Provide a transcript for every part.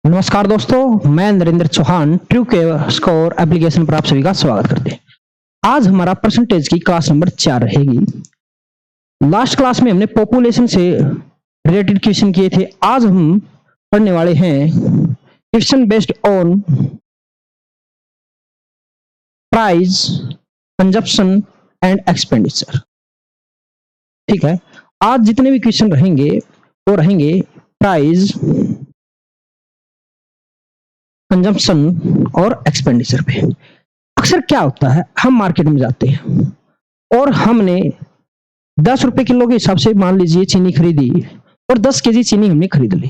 नमस्कार दोस्तों, मैं नरेंद्र चौहान ट्रू के स्कोर एप्लीकेशन पर आप सभी का स्वागत करते हैं। आज हमारा परसेंटेज की क्लास नंबर 4 रहेगी। लास्ट क्लास में हमने पॉपुलेशन से रिलेटेड क्वेश्चन किए थे। आज हम पढ़ने वाले हैं question based on price, consumption and expenditure. ठीक है, आज जितने भी क्वेश्चन रहेंगे वो रहेंगे प्राइस, कंजम्पशन और एक्सपेंडिचर पे। अक्सर क्या होता है, हम मार्केट में जाते हैं और हमने 10 रुपए किलो के हिसाब से मान लीजिए चीनी खरीदी और 10 केजी चीनी हमने खरीद ली।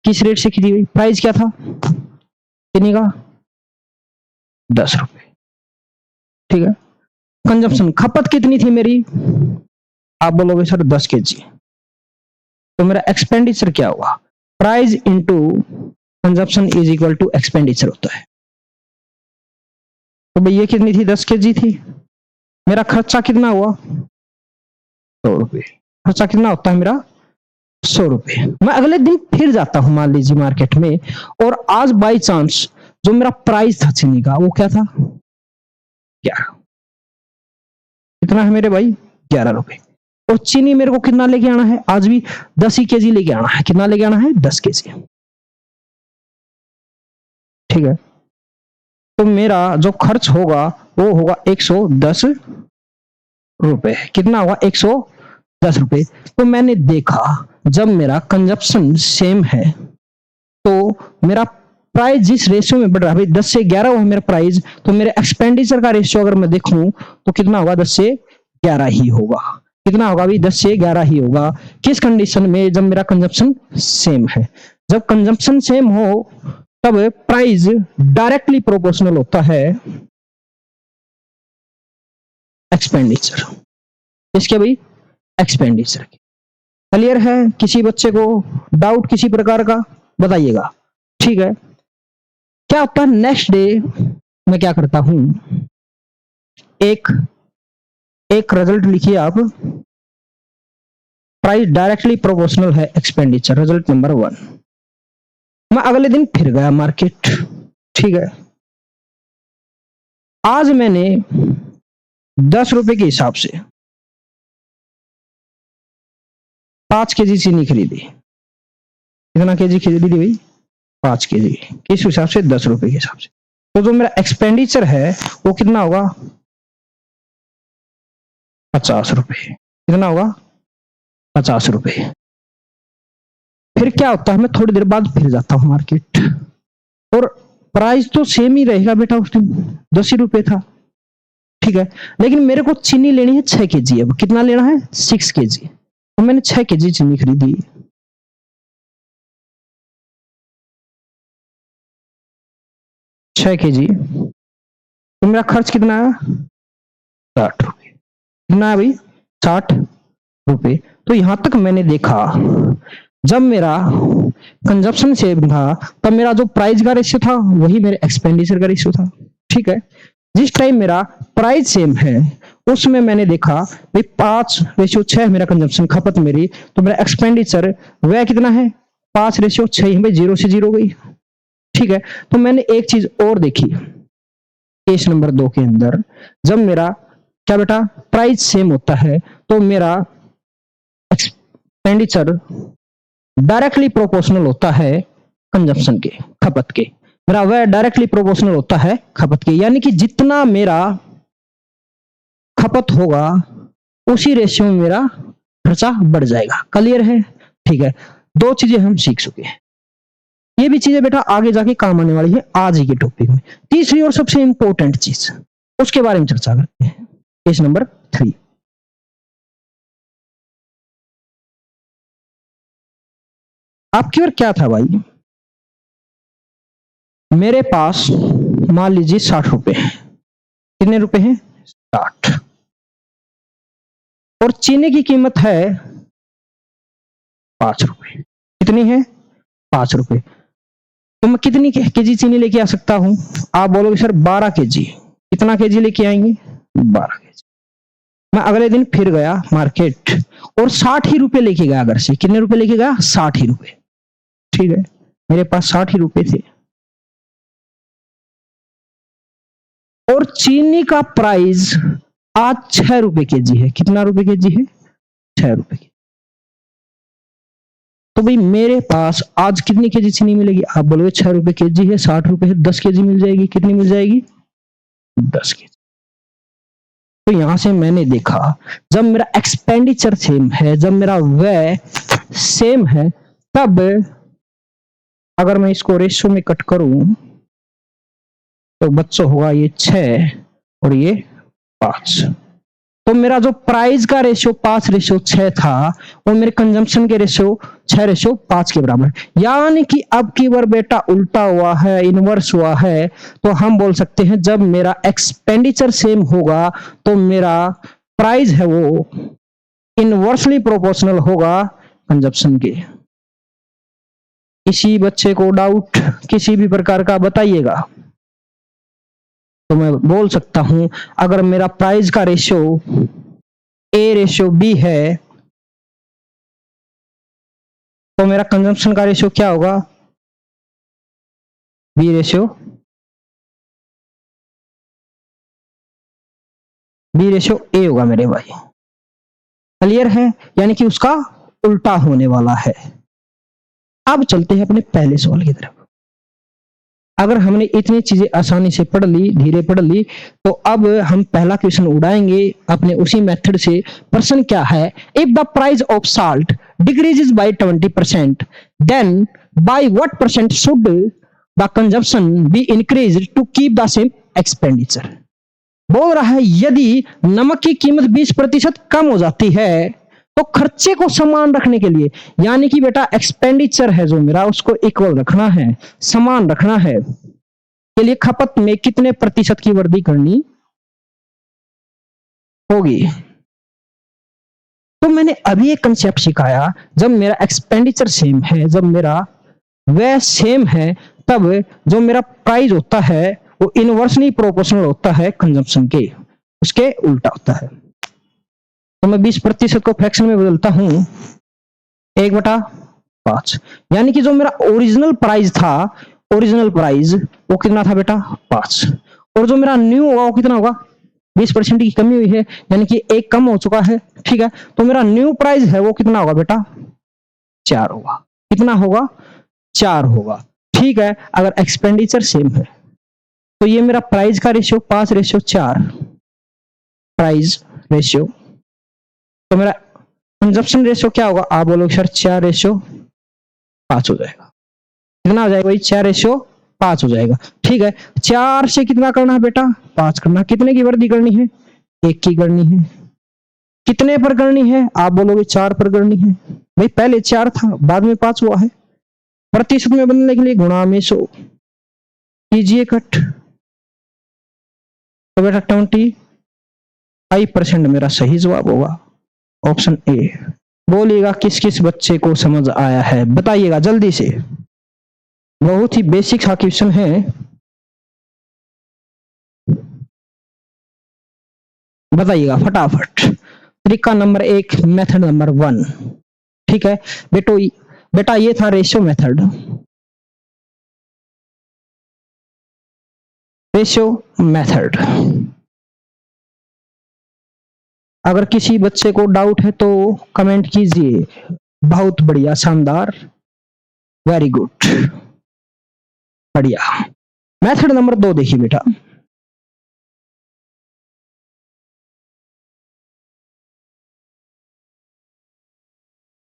किस रेट से खरीदी हुई? प्राइस क्या था चीनी का? 10 रुपए। ठीक है। कंजम्पशन, खपत कितनी थी मेरी? आप बोलोगे सर 10 केजी। तो मेरा एक्सपेंडिचर क्या हुआ? Price into consumption is equal to expenditure होता है। तो भाई ये कितनी थी? 10 केजी थी। मेरा खर्चा कितना हुआ? 100 रुपए। खर्चा कितना होता है मेरा? 100 रुपए। मैं अगले दिन फिर जाता हूं मान लीजिए मार्केट में, और आज बाई चांस जो मेरा प्राइस था चीनी का वो क्या था? 11। कितना है मेरे भाई? 11 रुपए। और चीनी मेरे को कितना लेके आना है? आज भी 10 ही केजी लेके आना है। कितना लेके आना है? 10 केजी। ठीक है। तो मेरा जो खर्च होगा वो होगा 110 रुपए। कितना होगा? 110 रुपए। तो मैंने देखा जब मेरा कंजप्शन सेम है तो मेरा प्राइस जिस रेशियो में बढ़ रहा है, 10 से 11 हुआ मेरा प्राइस, तो मेरे एक्सपेंडिचर का रेशियो अगर मैं देखूं तो कितना होगा? 10 से 11 ही होगा। कितना होगा भी? 10 से 11 ही होगा। किस कंडीशन में? जब मेरा कंजप्शन सेम है। जब कंजप्शन सेम हो तब प्राइस डायरेक्टली प्रोपोर्शनल होता है एक्सपेंडिचर। इसके भाई एक्सपेंडिचर की। क्लियर है? किसी बच्चे को डाउट किसी प्रकार का बताइएगा। ठीक है। क्या होता है, नेक्स्ट डे मैं क्या करता हूं, एक रिजल्ट लिखिए आप। प्राइस डायरेक्टली प्रोपोर्शनल है एक्सपेंडिचर, रिजल्ट नंबर 1। मैं अगले दिन फिर गया मार्केट। ठीक है। आज मैंने 10 रुपए के हिसाब से 5 केजी चीनी खरीदी। कितना केजी खरीदी थी भाई? 5 केजी। किस हिसाब से? 10 रुपए के हिसाब से। तो जो मेरा एक्सपेंडिचर है वो कितना होगा? 50 रुपए। कितना होगा? 50 रुपए। फिर क्या होता है, मैं थोड़ी देर बाद फिर जाता हूं मार्केट और प्राइस तो सेम ही रहेगा बेटा, उस दिन 10 ही रुपए था। ठीक है। लेकिन मेरे को चीनी लेनी है 6 केजी। अब कितना लेना है? 6 केजी। तो मैंने 6 केजी चीनी खरीदी। छह केजी। तो मेरा खर्च कितना है? 60 रुपए। कितना है भाई? 60 रुपए। तो यहां तक मैंने देखा जब मेरा कंजप्शन सेम था तब मेरा जो प्राइस का रेशियो था वही मेरे एक्सपेंडिचर का रेशियो था। ठीक है। जिस टाइम मेरा प्राइस सेम है उसमें मैंने देखा भाई 5:6 मेरा कंजप्शन, खपत मेरी, तो मेरा एक्सपेंडिचर वह कितना है? 5:6 भाई, 0 से 0 गई। ठीक है। तो मैंने एक चीज और देखी केस नंबर 2 के अंदर, जब मेरा क्या बेटा प्राइस सेम होता है तो मेरा एक्सपेंडिचर डायरेक्टली प्रोपोर्शनल होता है कंजप्शन के, खपत के। मेरा वह डायरेक्टली प्रोपोर्शनल होता है खपत के, यानी कि जितना मेरा खपत होगा उसी रेशियो में मेरा खर्चा बढ़ जाएगा। क्लियर है? ठीक है। 2 चीजें हम सीख चुके हैं। ये भी चीजें बेटा आगे जाके काम आने वाली है आज ही के टॉपिक में। तीसरी और सबसे इंपॉर्टेंट चीज, उसके बारे में चर्चा करते हैं। Case number 3। आपकी ओर क्या था भाई? मेरे पास मान लीजिए 60 रुपए हैं। कितने रुपए हैं? 60। और चीनी की कीमत है 5 रुपए। कितनी है? 5 रुपए। तो मैं कितनी केजी चीनी लेके आ सकता हूं? आप बोलोगे सर 12 केजी। कितना केजी लेके आएंगे? 12 केजी। मैं अगले दिन फिर गया मार्केट और 60 ही रुपए लेके गया घर से। कितने रुपए लेके गया? 60 ही रुपए। ठीक है। मेरे पास 60 ही रुपए थे और चीनी का प्राइस आज 6 रुपए केजी है। कितना रुपए केजी है? 6 रुपए। तो भाई मेरे पास आज कितनी केजी चीनी मिलेगी? आप बोलोगे 6 रुपए केजी है, 60 रुपए है, 10 केजी मिल जाएगी। कितनी मिल जाएगी? 10 केजी। तो यहां से मैंने देखा जब मेरा एक्सपेंडिचर सेम है, जब मेरा व्यय सेम है, तब अगर मैं इसको रेशो में कट करूं तो बच्चों होगा ये 6 और ये 5। तो मेरा जो प्राइस का रेशियो 5:6 था वो मेरे कंजम्पशन के रेशियो 6:5 के बराबर है। यानी कि अब की बार बेटा उल्टा हुआ है, इनवर्स हुआ है। तो हम बोल सकते हैं जब मेरा एक्सपेंडिचर सेम होगा तो मेरा प्राइस है वो इनवर्सली प्रोपोर्शनल होगा कंजम्पशन के। किसी बच्चे को डाउट किसी भी प्रकार का बताइएगा। तो मैं बोल सकता हूं अगर मेरा प्राइस का रेशियो A/B है तो मेरा कंजम्पशन का रेशियो क्या होगा? B/A होगा मेरे भाई। क्लियर है? यानी कि उसका उल्टा होने वाला है। अब चलते हैं अपने पहले सवाल की तरफ। अगर हमने इतनी चीजें आसानी से पढ़ ली, धीरे पढ़ ली, तो अब हम पहला क्वेश्चन उड़ाएंगे अपने उसी मेथड से। प्रश्न क्या है? If the price of salt decreases by 20%, then by what percent should the consumption be increased to keep the same expenditure. बोल रहा है यदि नमक की कीमत 20% कम हो जाती है तो खर्चे को समान रखने के लिए, यानी कि बेटा एक्सपेंडिचर है जो मेरा उसको इक्वल रखना है, समान रखना है, के लिए खपत में कितने प्रतिशत की वृद्धि करनी होगी। तो मैंने अभी एक कंसेप्ट सिखाया, जब मेरा एक्सपेंडिचर सेम है, जब मेरा व्यय सेम है, तब जो मेरा प्राइस होता है वो इनवर्सली प्रोपोर्शनल होता है कंजम्पशन के, उसके उल्टा होता है। तो मैं 20% को फ्रैक्शन में बदलता हूं 1/5, यानी कि जो मेरा ओरिजिनल प्राइस था, ओरिजिनल प्राइस वो कितना था बेटा? 5, और जो मेरा न्यू होगा वो कितना होगा? 20% की कमी हुई है, यानी कि 1 कम हो चुका है। ठीक है, तो मेरा न्यू प्राइस है वो कितना होगा बेटा? 4 होगा। कितना होगा? 4 होगा। ठीक है, अगर एक्सपेंडिचर सेम है तो ये मेरा प्राइस का रेशियो 5:4, प्राइस रेशियो, तो मेरा कंजप्शन रेशियो क्या होगा? आप बोलोगे सर 4:5 हो जाएगा। कितना हो जाएगा भाई? 4:5 हो जाएगा। ठीक है, 4 से कितना करना है बेटा? 5 करना। कितने की वृद्धि करनी है? 1 की करनी है। कितने पर करनी है? आप बोलोगे 4 पर करनी है। भाई पहले 4 था, बाद में 5 हुआ है। प्रतिशत में बदलने के लिए गुणा में 100 कीजिए कट, तो बेटा 25% मेरा सही जवाब होगा, ऑप्शन ए। बोलिएगा किस किस बच्चे को समझ आया है, बताइएगा जल्दी से। बहुत ही बेसिक सा क्वेश्चन है। बताइएगा फटाफट। तरीका नंबर 1, मेथड नंबर 1। ठीक है बेटा ये था रेशियो मेथड। रेशियो मेथड, अगर किसी बच्चे को डाउट है तो कमेंट कीजिए। बहुत बढ़िया, शानदार, वेरी गुड, बढ़िया। मेथड नंबर 2 देखिए बेटा।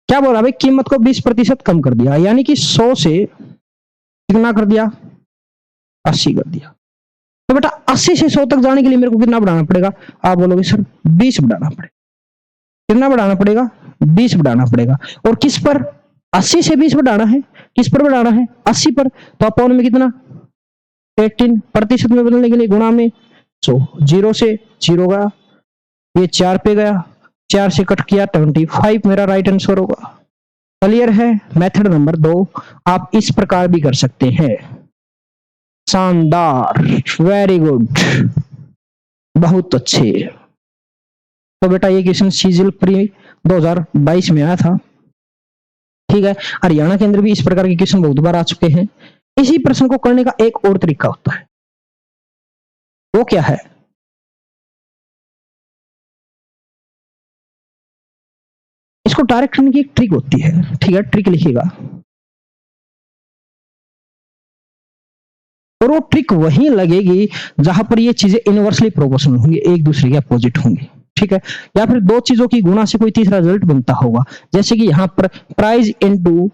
क्या बोला भाई? कीमत को 20% कम कर दिया, यानी कि 100 से कितना कर दिया? 80 कर दिया। तो बेटा 80 से 100 तक जाने के लिए मेरे को कितना बढ़ाना पड़ेगा? आप बोलोगे सर 20 बढ़ाना पड़ेगा। कितना बढ़ाना पड़ेगा? 20 बढ़ाना पड़ेगा। और किस पर? 80 से 20 बढ़ाना है। किस पर बढ़ाना है? 80 पर। तो अपॉन में कितना? 18। प्रतिशत में बदलने के लिए गुणा में 100। 0 से 0 गया, ये 4 पे गया, 4 से कट किया 25 मेरा राइट आंसर होगा। क्लियर है? मेथड नंबर 2 आप इस प्रकार भी कर सकते हैं। शानदार, वेरी गुड, बहुत अच्छे। तो बेटा ये क्वेश्चन सीजीएल प्री 2022 में आया था। ठीक है। हरियाणा के अंदर भी इस प्रकार के क्वेश्चन बहुत बार आ चुके हैं। इसी प्रश्न को करने का एक और तरीका होता है, वो क्या है, इसको डायरेक्ट करने की एक ट्रिक होती है, ठीक है। ट्रिक लिखिएगा, और वो ट्रिक वहीं लगेगी जहां पर ये चीजें इनवर्सली प्रोपोर्शनल होंगी, एक दूसरे के अपोजिट होंगी, ठीक है। या फिर दो चीजों की गुणा से कोई तीसरा रिजल्ट बनता होगा, जैसे कि यहाँ पर price into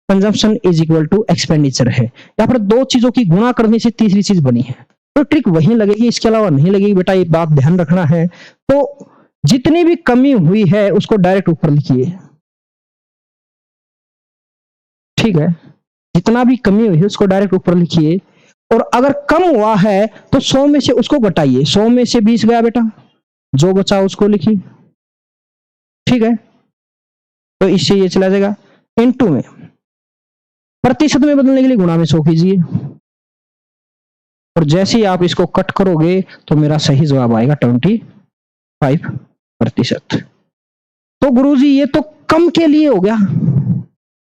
consumption is equal to expenditure है, या फिर दो चीजों की गुणा करने से तीसरी चीज बनी है, तो ट्रिक वहीं लगेगी, इसके अलावा नहीं लगेगी। बेटा ये बात ध्यान रखना है। तो जितनी भी कमी हुई है उसको डायरेक्ट ऊपर लिखिए, ठीक है। जितना भी कमी हुई है उसको डायरेक्ट ऊपर लिखिए, और अगर कम हुआ है तो 100 में से उसको घटाइए, 100 में से 20 गया बेटा, जो बचा उसको लिखिए, ठीक है। तो इससे ये चला जाएगा इनटू में, प्रतिशत में बदलने के लिए गुणा में 100 कीजिए, और जैसे ही आप इसको कट करोगे तो मेरा सही जवाब आएगा 25%। तो गुरुजी ये तो कम के लिए हो गया,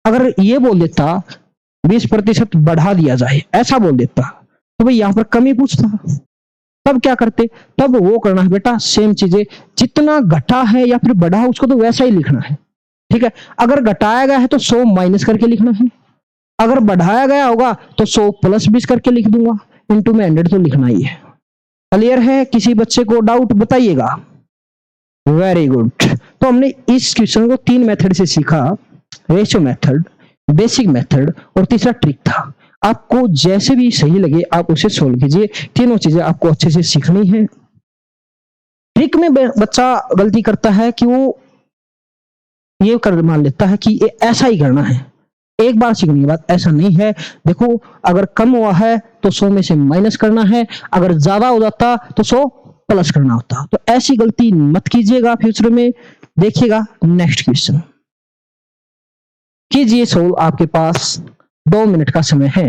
अगर ये बोल देता 20% बढ़ा दिया जाए, ऐसा बोल देता, तो भाई यहां पर कमी पूछता, तब क्या करते, तब वो करना है बेटा सेम चीजें, जितना घटा है या फिर बढ़ा उसको तो वैसा ही लिखना है, ठीक है। अगर घटाया गया है तो 100 माइनस करके लिखना है, अगर बढ़ाया गया होगा तो 100 प्लस 20 करके लिख दूंगा, इनटू में 100 तो लिखना ही है। क्लियर है? किसी बच्चे को डाउट बताइएगा। Very good. तो हमने इस क्वेश्चन को 3 मेथड से सीखा, रेशियो मेथड, बेसिक मेथड और तीसरा ट्रिक था। आपको जैसे भी सही लगे आप उसे सोल्व कीजिए, तीनों चीजें आपको अच्छे से सीखनी है। ट्रिक में बच्चा गलती करता है कि वो ये कर मान लेता है कि ये ऐसा ही करना है, एक बार सीखने के बाद, ऐसा नहीं है। देखो अगर कम हुआ है तो 100 में से माइनस करना है, अगर ज्यादा हो जाता तो 100 प्लस करना होता। तो ऐसी गलती मत कीजिएगा फ्यूचर में। देखिएगा नेक्स्ट क्वेश्चन कीजिए सोल्व, आपके पास 2 मिनट का समय है।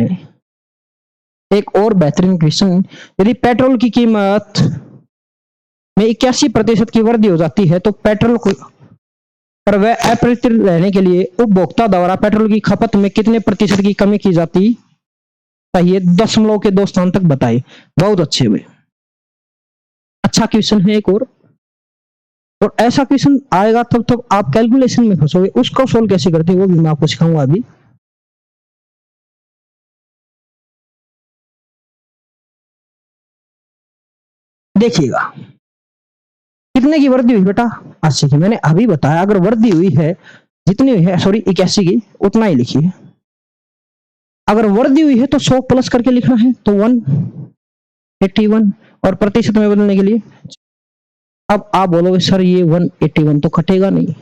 एक और बेहतरीन क्वेश्चन, यदि पेट्रोल की कीमत में 81% की वृद्धि हो जाती है तो पेट्रोल को पर वह अपरिवर्तित रहने के लिए उपभोक्ता द्वारा पेट्रोल की खपत में कितने प्रतिशत की कमी की जाती चाहिए, दशमलव के 2 स्थान तक बताइए। बहुत अच्छे हुए, अच्छा क्वेश्चन है एक और ऐसा क्वेश्चन आएगा तब आप कैलकुलेशन में फंसोगे, उसको सोल्व कैसे करते हैं वो भी मैं आपको सिखाऊंगा अभी। देखिएगा कितने की वृद्धि हुई बेटा, 80 की। मैंने अभी बताया अगर वृद्धि हुई है जितनी हुई है, सॉरी 81 की, उतना ही लिखिए। अगर वृद्धि हुई है तो 100 प्लस करके लिखना है, तो 181, और प्रतिशत में बदलने के लिए, अब आप बोलोगे सर ये 181 तो कटेगा नहीं,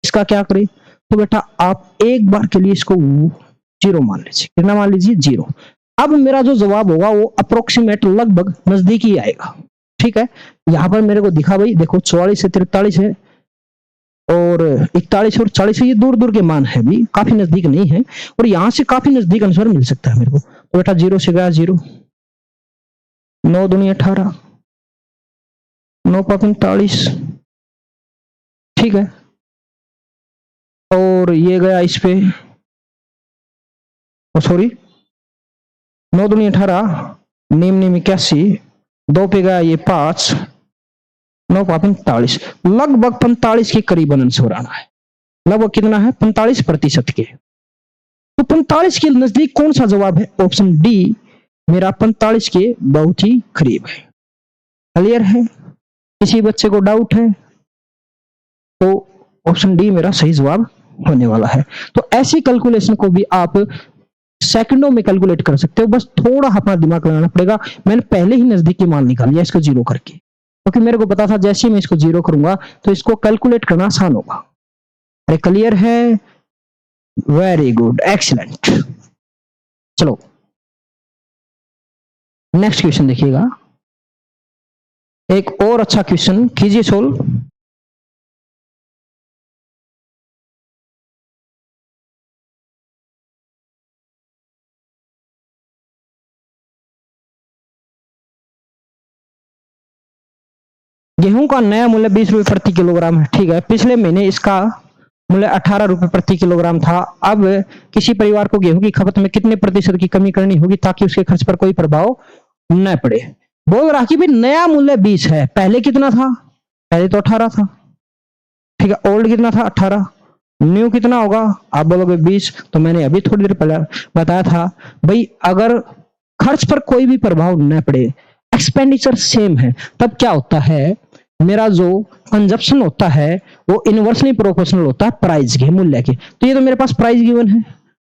इसका क्या करें, तो बेटा आप एक बार के लिए इसको 0 मान लीजिए। कितना मान लीजिए? 0। अब मेरा जो जवाब होगा वो अप्रोक्सीमेट लगभग नजदीकी आएगा, ठीक है। यहां पर मेरे को दिखा भाई, देखो 44 से 43 है, और 41 और 40 ये दूर दूर के मान है, भी काफी नजदीक नहीं है, और यहां से काफी नजदीक आंसर मिल सकता है मेरे को। तो बेटा 0 से गया 0, 9 दूनी 18, 9 45, ठीक है। और ये गया इस पे, सॉरी 9 दूनी 18, नीम नीम 81, 2 पे गया ये 5, 9 45, लगभग 45 के करीब आंसर आना है। लगभग कितना है? 45% के। तो 45 के नजदीक कौन सा जवाब है? ऑप्शन डी मेरा 45 के बहुत ही करीब है। क्लियर है? किसी बच्चे को डाउट है तो ऑप्शन डी मेरा सही जवाब होने वाला है। तो ऐसी कैलकुलेशन को भी आप सेकंडों में कैलकुलेट कर सकते हो, बस थोड़ा अपना दिमाग लगाना पड़ेगा। मैंने पहले ही नजदीकी मान निकाल लिया इसको 0 करके, क्योंकि मेरे को पता था जैसे ही मैं इसको 0 करूंगा तो इसको कैलकुलेट करना आसान होगा। अरे क्लियर है? Very good, excellent. चलो नेक्स्ट क्वेश्चन देखिएगा, एक और अच्छा क्वेश्चन कीजिए सोल्व। गेहूं का नया मूल्य 20 रुपए प्रति किलोग्राम है, ठीक है। पिछले महीने इसका मूल्य 18 रुपए प्रति किलोग्राम था। अब किसी परिवार को गेहूं की खपत में कितने प्रतिशत की कमी करनी होगी ताकि उसके खर्च पर कोई प्रभाव न पड़े। बोल रहा कि भाई नया मूल्य 20 है, पहले कितना था? पहले तो 18 था। ठीक है, ओल्ड कितना था? 18। न्यू कितना होगा? आप बोलोगे 20। तो मैंने अभी थोड़ी देर पहले बताया था भाई अगर खर्च पर कोई भी प्रभाव न पड़े, एक्सपेंडिचर सेम है, तब क्या होता है, मेरा जो कंजप्शन होता है वो इनवर्सली प्रोपोर्शनल होता है प्राइस के, मूल्य के। तो ये तो मेरे पास प्राइस गिवन है,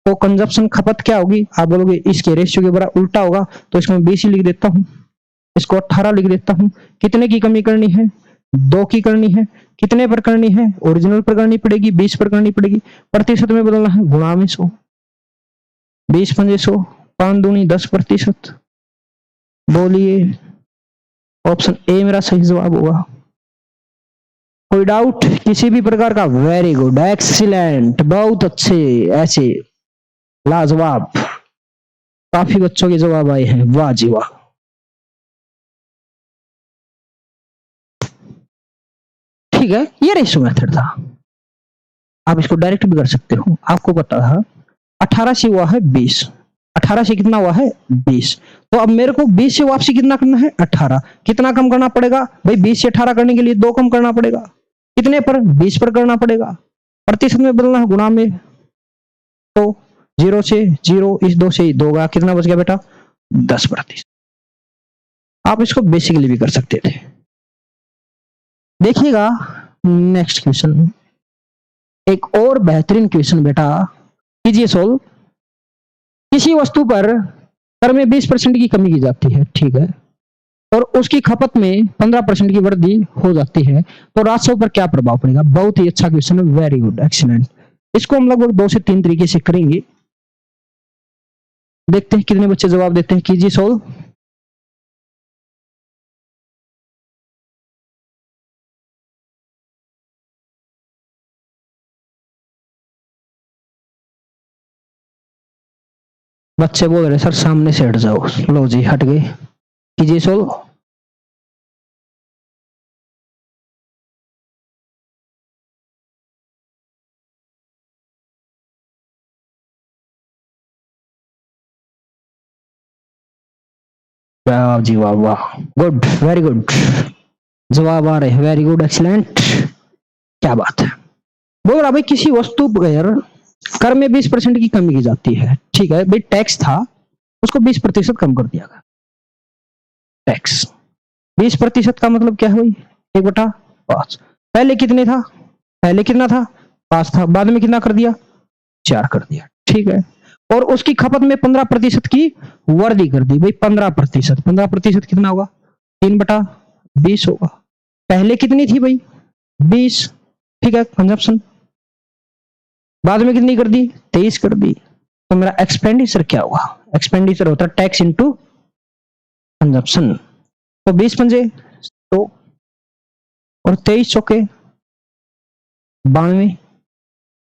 तो कंजप्शन खपत क्या होगी? आप बोलोगे इसके रेशियो के बराबर उल्टा होगा, तो इसको मैं 20 ही लिख देता हूं, इसको 18 लिख देता हूं। कितने की कमी करनी है? 2 की करनी है। कितने पर करनी है? ओरिजिनल पर करनी पड़ेगी, 20 पर करनी पड़ेगी। प्रतिशत में बदलना है, गुणा में 100, 20 पंजे 100, 5 दूनी 10%। बोलिए ऑप्शन ए मेरा सही जवाब होगा। कोई डाउट किसी भी प्रकार का? वेरी गुड, एक्सीलेंट, बहुत अच्छे, ऐसे लाजवाब, काफी बच्चों के जवाब आए हैं, वाह जी वाह। ठीक है, ये रेशियो मेथड था, आप इसको डायरेक्ट भी कर सकते हो। आपको पता था 18 से हुआ है 20, 18 से कितना हुआ है? 20। तो अब मेरे को 20 से वापसी कितना करना है? 18। कितना कम करना पड़ेगा भाई? 20 से 18 करने के लिए 2 कम करना पड़ेगा। कितने पर? 20 पर करना पड़ेगा। प्रतिशत में बदलना है, गुणा में। तो 0 से 0, इस 2 से 2 गया, कितना बच गया बेटा? 10%। आप इसको बेसिकली भी कर सकते थे। देखिएगा नेक्स्ट क्वेश्चन, एक और बेहतरीन क्वेश्चन बेटा, कीजिए सोल्व। किसी वस्तु पर कर में 20% की कमी की जाती है, ठीक है, और उसकी खपत में 15% की वृद्धि हो जाती है, तो राजस्व पर क्या प्रभाव पड़ेगा? बहुत ही अच्छा क्वेश्चन है, वेरी गुड, एक्सीलेंट। इसको हम लगभग 2 से 3 तरीके से करेंगे। देखते हैं कितने बच्चे जवाब देते हैं। कीजिए सोल्व। बच्चे बोल रहे सर सामने से हट जाओ। लो जी, हट गए। कीजिए सोल्व। वाह जी वाह, वाह, गुड, वेरी गुड, जवाब आ रहे हैं, वेरी गुड, एक्सीलेंट, क्या बात है। बोल रहा भाई किसी वस्तु पर कर में 20% की कमी की जाती है, ठीक है भाई, टैक्स था उसको 20% कम कर दिया गया। टैक्स 20% का मतलब क्या है भाई? 1/5। पहले कितने था? पहले कितना था? 5 था, बाद में कितना कर दिया? 4 कर दिया, ठीक है। और उसकी खपत में 15% की वृद्धि कर दी भाई, 15%। 15% कितना होगा? 3/20 होगा। पहले कितनी थी भाई? 20, ठीक है, कंजप्शन। बाद में कितनी कर दी? 23 कर दी। तो मेरा एक्सपेंडिचर क्या होगा? एक्सपेंडिचर होता है टैक्स इनटू कंजप्शन। तो 20 पंजे 100 और 23 चौके 92।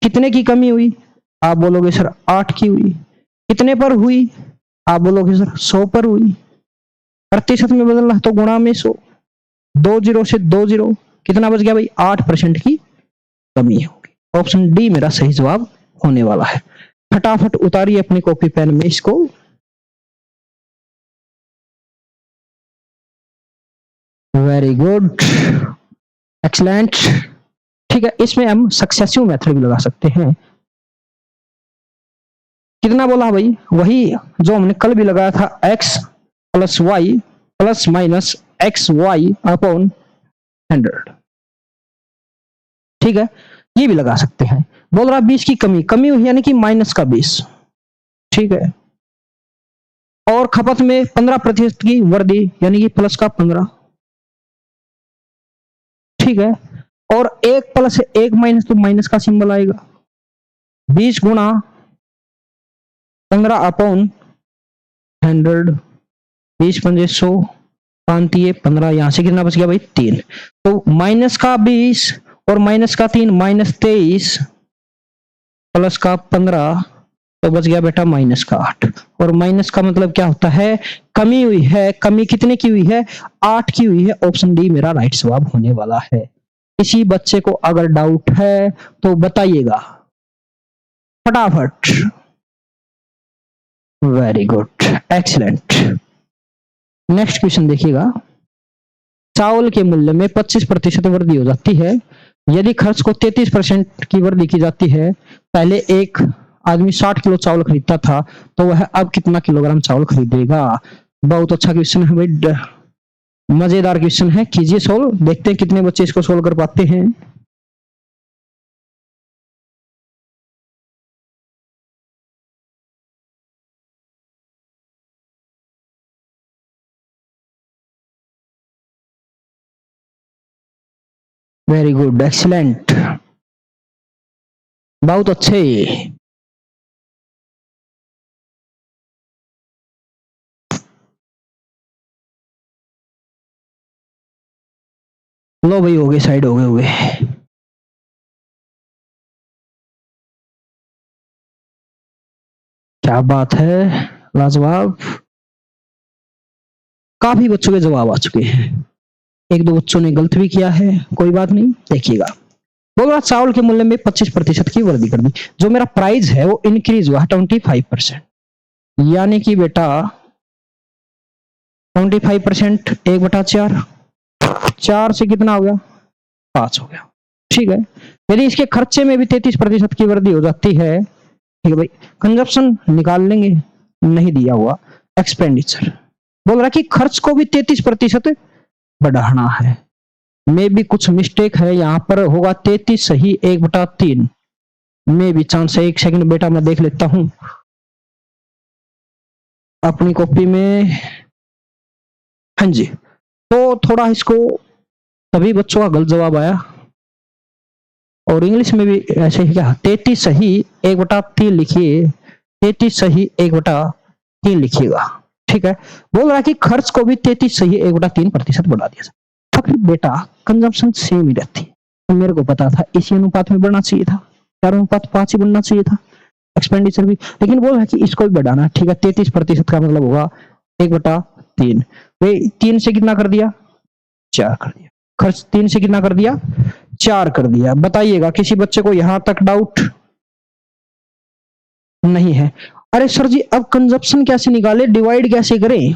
कितने की कमी हुई? आप बोलोगे सर 8 की हुई। कितने पर हुई? आप बोलोगे सर 100 पर हुई। प्रतिशत में बदलना तो गुणा में 100, 2 0 से 2 0, कितना बच गया भाई? 8% की कमी होगी। ऑप्शन डी मेरा सही जवाब होने वाला है। फटाफट उतारिए अपनी कॉपी पेन में इसको। वेरी गुड, एक्सीलेंट, ठीक है। इसमें हम सक्सेसिव मेथड भी लगा सकते हैं। कितना बोला भाई? वही जो हमने कल भी लगाया था, x plus Y plus minus X Y upon 100, ठीक है, ये भी लगा सकते हैं। बोल रहा 20 की कमी, कमी हुई यानी कि माइनस का 20, ठीक है, और खपत में 15% की वृद्धि यानी कि प्लस का 15, ठीक है, और 1 प्लस 1 माइनस तो माइनस का सिंबल आएगा। 20 गुणा 15 अपॉन 100, 20 पंजे 100, 5 15, यहां से कितना बच गया भाई? 3। तो माइनस का 20 और माइनस का 3, माइनस 23 प्लस का 15, तो बच गया बेटा माइनस का 8। और माइनस का मतलब क्या होता है? कमी हुई है। कमी कितने की हुई है? 8 की हुई है। ऑप्शन डी मेरा राइट जवाब होने वाला है। किसी बच्चे को अगर डाउट है तो बताइएगा फटाफट। Very good, excellent. Next question देखिएगा। चावल के मूल्य में 25% वृद्धि हो जाती है यदि खर्च को 33% की वृद्धि की जाती है। पहले एक आदमी 60 किलो चावल खरीदता था तो वह अब कितना किलोग्राम चावल खरीदेगा। बहुत अच्छा क्वेश्चन है भाई, मजेदार क्वेश्चन है। कीजिए सोल्व, देखते हैं कितने बच्चे इसको सोल्व कर पाते हैं। वेरी गुड, एक्सीलेंट, बहुत अच्छे। लो भाई, हो गए, साइड हो गए। क्या बात है, लाजवाब। काफी बच्चों के जवाब आ चुके हैं, एक दो बच्चों ने गलत भी किया है, कोई बात नहीं। देखिएगा, बोल रहा चावल के मूल्य में 25% की वृद्धि कर दी। जो मेरा प्राइस है वो इंक्रीज हुआ 25%, यानी कि बेटा 25% 1/4, 4 से कितना हो गया, 5 हो गया। ठीक है, यदि इसके खर्चे में भी 33% की वृद्धि हो जाती है, ठीक है भाई, कंजप्शन निकाल लेंगे, नहीं दिया हुआ एक्सपेंडिचर। बोल रहा कि खर्च को भी 33% बढ़ाना है। में भी कुछ मिस्टेक है, यहां पर होगा 33 सही 1/3 में भी चांस है। एक सेकंड बेटा मैं देख लेता हूं अपनी कॉपी में। हाँ जी, तो थोड़ा इसको, सभी बच्चों का गलत जवाब आया और इंग्लिश में भी ऐसे ही, क्या 33 सही 1/3 लिखिए, 33 सही 1/3 लिखिएगा। ठीक है, बोल रहा है कि खर्च को भी 33 सही 1/3% बढ़ा दिया। फिर बेटा कंजम्पशन सेम ही रहती है, तो मेरे को पता था इसी अनुपात में बढ़ना चाहिए था, 4:5 ही बढ़ना चाहिए था एक्सपेंडिचर भी, लेकिन बोल रहा है कि इसको भी बढ़ाना। ठीक है, 33% का मतलब होगा 1/3। भाई 3 से कितना कर दिया, 4 कर दिया। खर्च 3 से कितना कर दिया, 4 कर दिया। बताइएगा किसी बच्चे को यहां तक डाउट नहीं है। अरे सर जी, अब कंजप्शन कैसे निकाले, डिवाइड कैसे करें।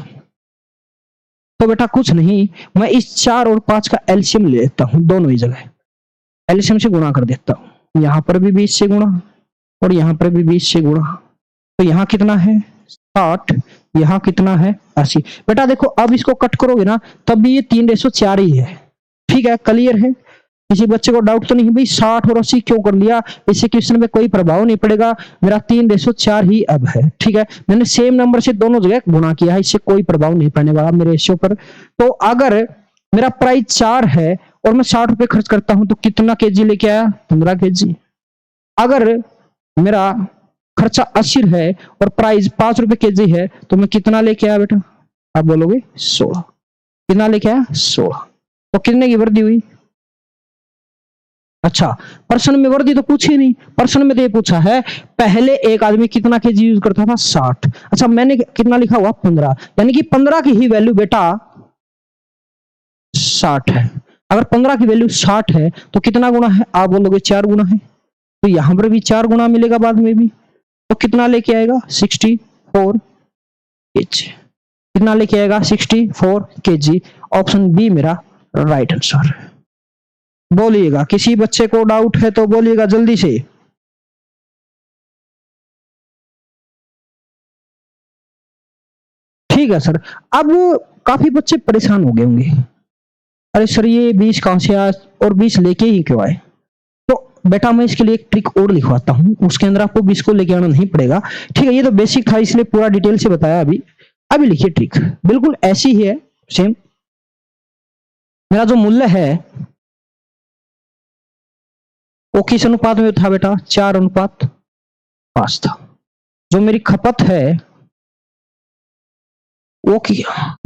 तो बेटा कुछ नहीं, मैं इस 4 और 5 का एलसीएम ले लेता हूं, दोनों ही जगह एलसीएम से गुणा कर देता हूं। यहां पर भी 20 से गुणा और यहां पर भी 20 से गुणा, तो यहां कितना है 60, यहां कितना है 80। बेटा देखो, अब इसको कट करोगे ना तब भी ये 3:4 ही है। ठीक है, क्लियर है, किसी बच्चे को डाउट तो नहीं भाई 60 और 80 क्यों कर लिया, इससे क्वेश्चन में कोई प्रभाव नहीं पड़ेगा। मेरा 3:4 ही अब है। ठीक है, मैंने सेम नंबर से दोनों जगह गुणा किया है, इससे कोई प्रभाव नहीं पड़ने वाला मेरे रेशियो पर। तो अगर मेरा प्राइस 4 है और मैं 60 रुपए खर्च करता हूं तो कितना केजी लेके आया, 15 केजी। अगर मेरा खर्चा 80 है और प्राइस 5 रुपए केजी है तो मैं कितना लेके आया बेटा, आप बोलोगे 16। कितना लेके आया, 16। तो कितने की वृद्धि हुई। अच्छा, प्रश्न में वृद्धि तो पूछी नहीं, प्रश्न में तो ये पूछा है पहले एक आदमी कितना केजी यूज करता था, 60। अच्छा, मैंने कितना लिखा हुआ 15, यानी कि 15 की ही वैल्यू बेटा 60 है। अगर 15 की वैल्यू 60 है तो कितना गुना है, आप बोलोगे 4 गुना है। तो यहां पर भी 4 गुना मिलेगा बाद में भी, तो कितना लेके आएगा 64 केजी। कितना लेके आएगा 64 केजी। ऑप्शन बी मेरा राइट आंसर। बोलिएगा, किसी बच्चे को डाउट है तो बोलिएगा जल्दी से। ठीक है सर, अब काफी बच्चे परेशान हो गए होंगे, अरे सर ये 20 कहां से आया और 20 लेके ही क्यों आए। तो बेटा मैं इसके लिए एक ट्रिक और लिखवाता हूं, उसके अंदर आपको 20 को लेके आना नहीं पड़ेगा। ठीक है, ये तो बेसिक था इसलिए पूरा डिटेल से बताया। अभी अभी लिखिए ट्रिक, बिल्कुल ऐसी ही है सेम। मेरा जो मूल्य है वो किस अनुपात में था बेटा, 4:5 था। जो मेरी खपत है वो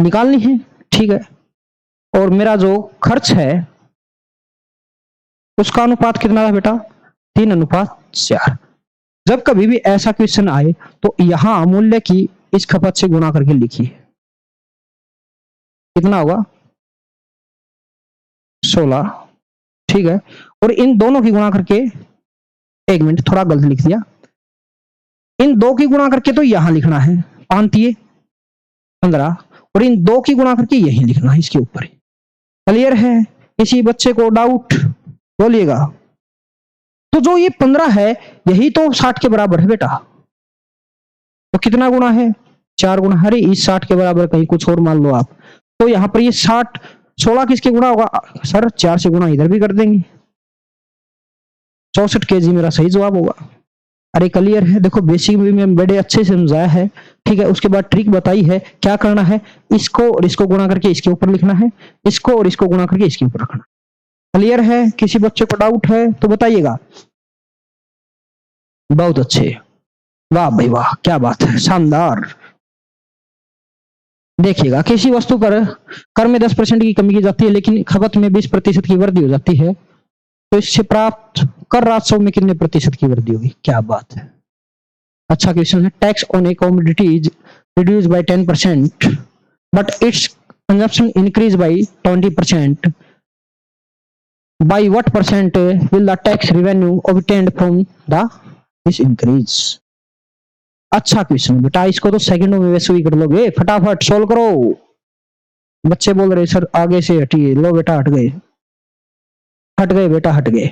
निकालनी है। ठीक है, और मेरा जो खर्च है उसका अनुपात कितना था बेटा, 3:4। जब कभी भी ऐसा क्वेश्चन आए तो यहां मूल्य की इस खपत से गुणा करके लिखिए, कितना होगा 16। ठीक है, और इन दोनों की गुणा करके, एक मिनट थोड़ा गलत लिख दिया, इन दो की गुणा करके तो यहां लिखना है 5 15, और इन दो की गुणा करके यही लिखना है इसके ऊपर। क्लियर है? किसी बच्चे को डाउट बोलिएगा। तो जो ये 15 है यही तो 60 के बराबर है बेटा, तो कितना गुणा है? 4 गुणा। अरे इस 60 के बराबर कहीं कुछ और मान लो आप, तो यहां पर ये 60 16 किसके गुणा होगा सर? 4 से गुणा इधर भी कर देंगे, 64 kg मेरा सही जवाब होगा। अरे क्लियर है? देखो बेसिक भी में बड़े अच्छे से समझाया है, ठीक है। उसके बाद ट्रिक बताई है, क्या करना है, इसको और इसको गुणा करके इसके ऊपर लिखना है, इसको और इसको गुणा करके इसके ऊपर रखना। क्लियर है? किसी बच्चे को डाउट है तो बताइएगा। बहुत अच्छे, वाह भाई वाह, क्या बात है, शानदार। देखिएगा, किसी वस्तु पर कर में 10% की कमी की जाती है लेकिन खपत में 20% की वृद्धि हो जाती है, तो इससे प्राप्त कर राजस्व में कितने प्रतिशत की वृद्धि होगी? क्या बात है, अच्छा क्वेश्चन है। Tax on A commodity is reduced by 10% but it's consumption increase by 20%, bye what percent will the tax revenue obtained from the this increase? अच्छा क्वेश्चन बेटा, इसको तो सेकंडों में वैसे ही कर लोगे, फटाफट सोल्व करो। बच्चे बोल रहे सर आगे से हटिए, लो बेटा हट गए, हट गए बेटा हट गए।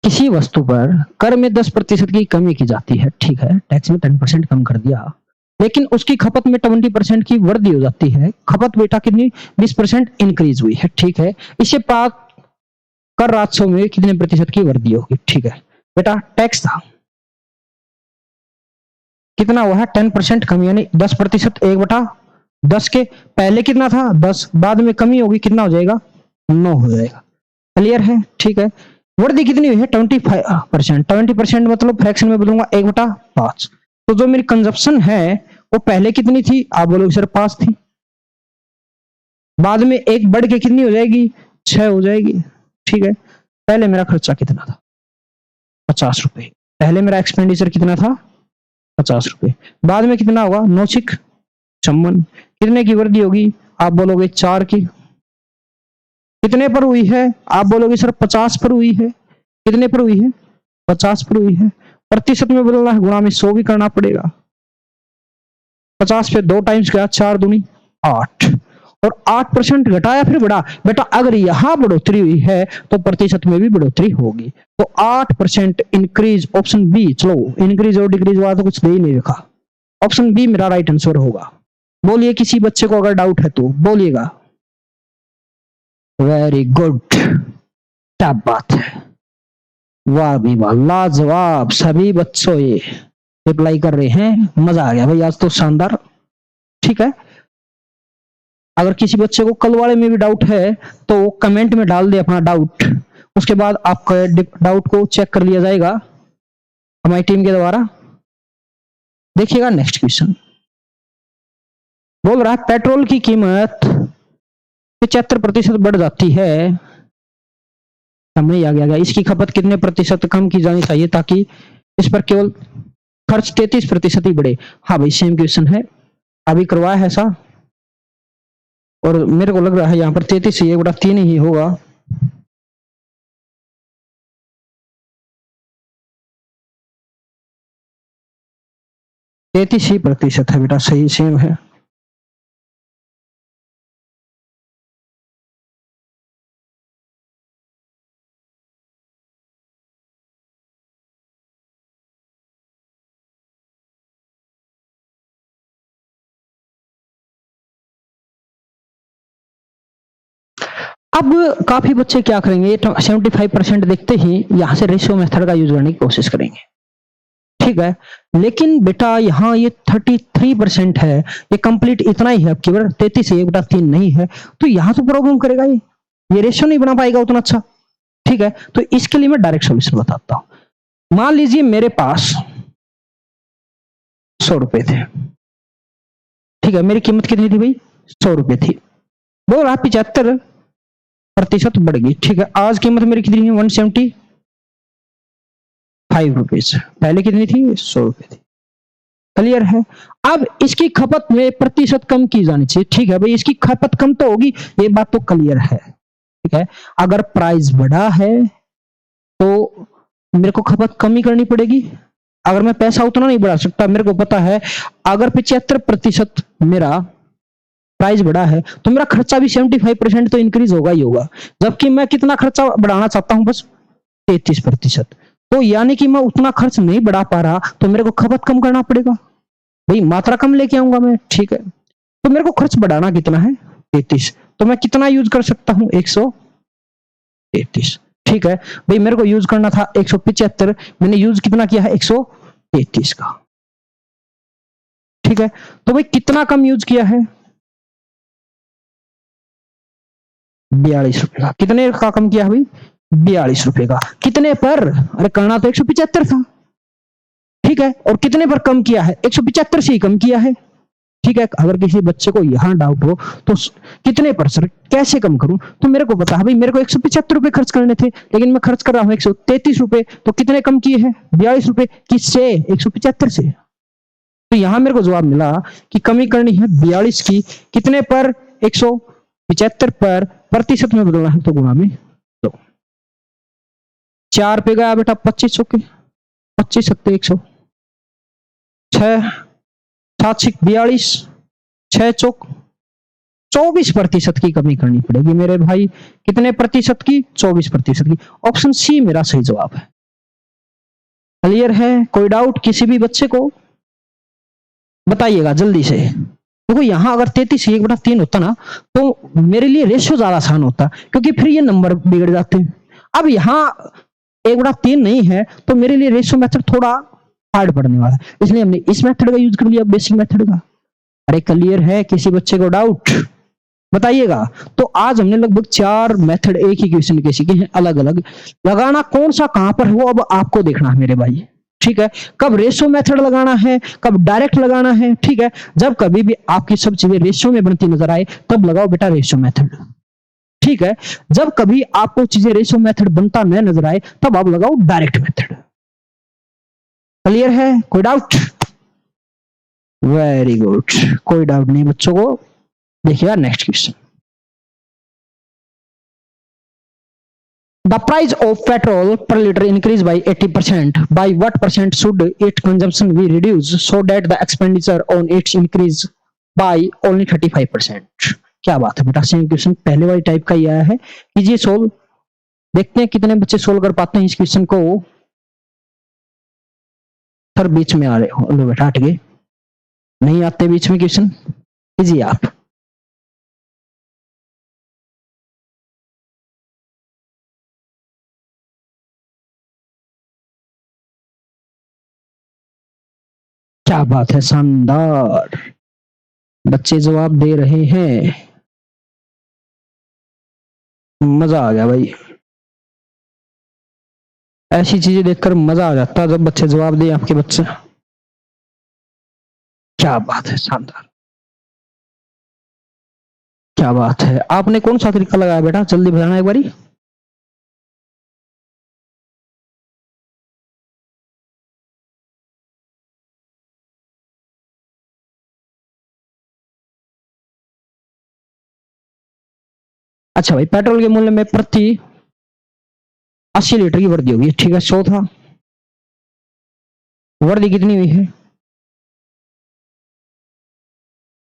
किसी वस्तु पर कर में 10% की कमी की जाती है, ठीक है, टैक्स में 10% कम कर दिया, लेकिन उसकी खपत में 20% की वृद्धि हो जाती है। खपत बेटा कितनी? 20% इंक्रीज हुई है, ठीक है। इसे प्राप्त कर राजस्व में कितने प्रतिशत की वृद्धि होगी? ठीक है बेटा, टैक्स था कितना हुआ है? 10% कमी, यानी 10%। 1/10 के पहले कितना था? 10, बाद में कमी होगी, कितना हो जाएगा? 9 हो जाएगा। क्लियर है? ठीक है। वृद्धि कितनी हुई है? 25%। 20% मतलब फ्रैक्शन में बदलूंगा 1/5। तो जो मेरी कंजप्शन है वो पहले कितनी थी? आप बोलोगे सर 5 थी, बाद में एक बढ़ के कितनी हो जाएगी? 6 हो जाएगी, ठीक है। पहले मेरा खर्चा कितना था? 50 रुपए। पहले मेरा एक्सपेंडिचर कितना था? 50 रुपए। बाद में कितना होगा? 9×6 = 56। कितने की वृद्धि होगी? आप बोलोगे 4 की। कितने पर हुई है? आप बोलोगे सर 50 पर हुई है। कितने पर हुई है? 50 पर हुई है। प्रतिशत में बदलना है, गुणा में 100 भी करना पड़ेगा। 50 पे 2 टाइम्स गया, 4 दूनी 8, और 8% घटाया फिर बढ़ा। बेटा अगर यहां बढ़ोतरी हुई है तो प्रतिशत में भी बढ़ोतरी होगी, तो 8% इंक्रीज, ऑप्शन बी। चलो इंक्रीज और डिक्रीज वाला तो कुछ दे ही नहीं रखा, ऑप्शन बी मेरा राइट आंसर होगा। बोलिए किसी बच्चे को अगर डाउट है तो बोलिएगा। वेरी गुड, क्या बात है, वाह भी वाह, लाजवाब। सभी बच्चों ये रिप्लाई कर रहे हैं, मजा आ गया भाई आज तो, शानदार। ठीक है, अगर किसी बच्चे को कल वाले में भी डाउट है तो कमेंट में डाल दे अपना डाउट, उसके बाद आपका डाउट को चेक कर लिया जाएगा हमारी टीम के द्वारा। देखिएगा नेक्स्ट क्वेश्चन बोल रहा है पेट्रोल की कीमत 75% बढ़ जाती है, समझ आ गया, इसकी खपत कितने प्रतिशत कम की जानी चाहिए ताकि इस पर केवल खर्च 33% ही बढ़े? हाँ भाई सेम क्वेश्चन है, अभी करवाया है ऐसा, और मेरे को लग रहा है यहाँ पर 33 ही 1/3 ही होगा। %33 है बेटा, सही सेम है। अब काफी बच्चे क्या करेंगे, 75% देखते ही यहां से रेशियो मेथड का यूज करने की कोशिश करेंगे, ठीक है। लेकिन बेटा यहाँ ये 33% है, ये कंप्लीट इतना ही है, केवल 33 है, 1/3 नहीं है, तो यहाँ तो प्रॉब्लम करेगा, ये रेशियो नहीं बना पाएगा उतना अच्छा, ठीक है। तो इसके लिए मैं डायरेक्ट सोल्यूशन बताता हूं। मान लीजिए मेरे पास 100 रुपए थे, ठीक है, मेरी कीमत कितनी थी भाई? 100 रुपए थी। बोल रहा 75% बढ़ गई, ठीक है। आज कीमत मेरी कितनी है? 175 ₹5। पहले कितनी थी? 100 रुपए थी। क्लियर है? अब इसकी खपत में प्रतिशत कम की जानी चाहिए। ठीक है भाई, इसकी खपत कम तो होगी, ये बात तो क्लियर है। ठीक है, अगर प्राइस बढ़ा है तो मेरे को खपत कम ही करनी पड़ेगी। अगर मैं पैसा उतना नहीं बढ़ा सकता, मेरे को पता है अगर 75% मेरा प्राइस बढ़ा है तो मेरा खर्चा भी 75% तो इंक्रीज होगा ही होगा। जबकि मैं कितना खर्चा बढ़ाना चाहता हूं? बस 33%। तो यानी कि मैं उतना खर्च नहीं बढ़ा पा रहा, तो मेरे को खपत कम करना पड़ेगा भाई, मात्रा कम लेके आऊंगा मैं। ठीक है, तो मेरे को खर्च बढ़ाना कितना है? 33। तो मैं कितना यूज कर सकता हूं? 133। ठीक है भाई, मेरे को यूज करना था 175, मैंने यूज कितना किया है? 133 का। ठीक है, तो भाई कितना कम यूज किया है? 42 रुपए का। कितने का कम किया भाई? 42 रुपए का। कितने पर? अरे करना तो 175 था। ठीक है, और कितने पर कम किया है? 175 से ही कम किया है। ठीक है, अगर किसी बच्चे को यहां डाउट हो तो कितने पर सर कैसे कम करूं, तो मेरे को पता है भाई, मेरे को 175 रुपए खर्च करने थे, लेकिन मैं खर्च कर रहा हूं 133 रुपए। तो कितने कम किए हैं? 42 रुपए। किससे? 175 से। तो यहां मेरे को जवाब मिला कि कमी करनी है 42 की। कितने पर? 175 पर। प्रतिशत में बदलना है तो गुणा में 2। 4 पे गया बेटा 25 के, 25 सत्ते 100, 6 7 42, 6 चौक 24% की कमी करनी पड़ेगी मेरे भाई। कितने प्रतिशत की? 24% की। ऑप्शन सी मेरा सही जवाब है। क्लियर है? कोई डाउट किसी भी बच्चे को? बताइएगा जल्दी से। देखो यहां अगर 33 1/3 होता ना, तो मेरे लिए रेशियो ज्यादा आसान होता, क्योंकि फिर ये नंबर बिगड़ जाते हैं। अब यहां 1/3 नहीं है, तो मेरे लिए रेशियो मेथड थोड़ा हार्ड पड़ने वाला है, इसलिए हमने इस मेथड का यूज कर लिया, बेसिक मेथड का। अरे क्लियर है? किसी बच्चे को डाउट? बताइएगा। तो आज हमने लगभग 4 मेथड एक ही क्वेश्चन के सीखे हैं, अलग अलग। लगाना कौन सा कहां पर है वो अब आपको देखना है मेरे भाई। ठीक है, कब रेशियो मेथड लगाना है, कब डायरेक्ट लगाना है। ठीक है, जब कभी भी आपकी सब चीजें रेशियो में बनती नजर आए तब लगाओ बेटा रेशियो मेथड। ठीक है, जब कभी आपको चीजें रेशियो मेथड बनता न नजर आए तब आप लगाओ डायरेक्ट मेथड। क्लियर है? कोई डाउट? वेरी गुड, कोई डाउट नहीं बच्चों को। देखिएगा next question. The price of petrol per liter increased by 80%. By what percent should its consumption be reduced so that the expenditure on its increase by only 35%? क्या बात है बेटा, same question पहले वाली टाइप का ही आया है। कीजिए सोल्व, देखते हैं कितने बच्चे सोल्व कर पाते हैं इस क्वेश्चन को। सर बीच में आ रहे हो, लो बेटा हट गए, नहीं आते बीच में क्वेश्चन, कीजिए आप। क्या बात है, शानदार, बच्चे जवाब दे रहे हैं, मजा आ गया भाई। ऐसी चीजें देखकर मजा आ जाता है जब बच्चे जवाब दें आपके बच्चे। क्या बात है, शानदार, क्या बात है। आपने कौन सा तरीका लगाया बेटा, जल्दी बताना एक बारी। अच्छा भाई, पेट्रोल के मूल्य में प्रति 80 लीटर की वृद्धि होगी। ठीक है, 100 था, वृद्धि कितनी हुई है?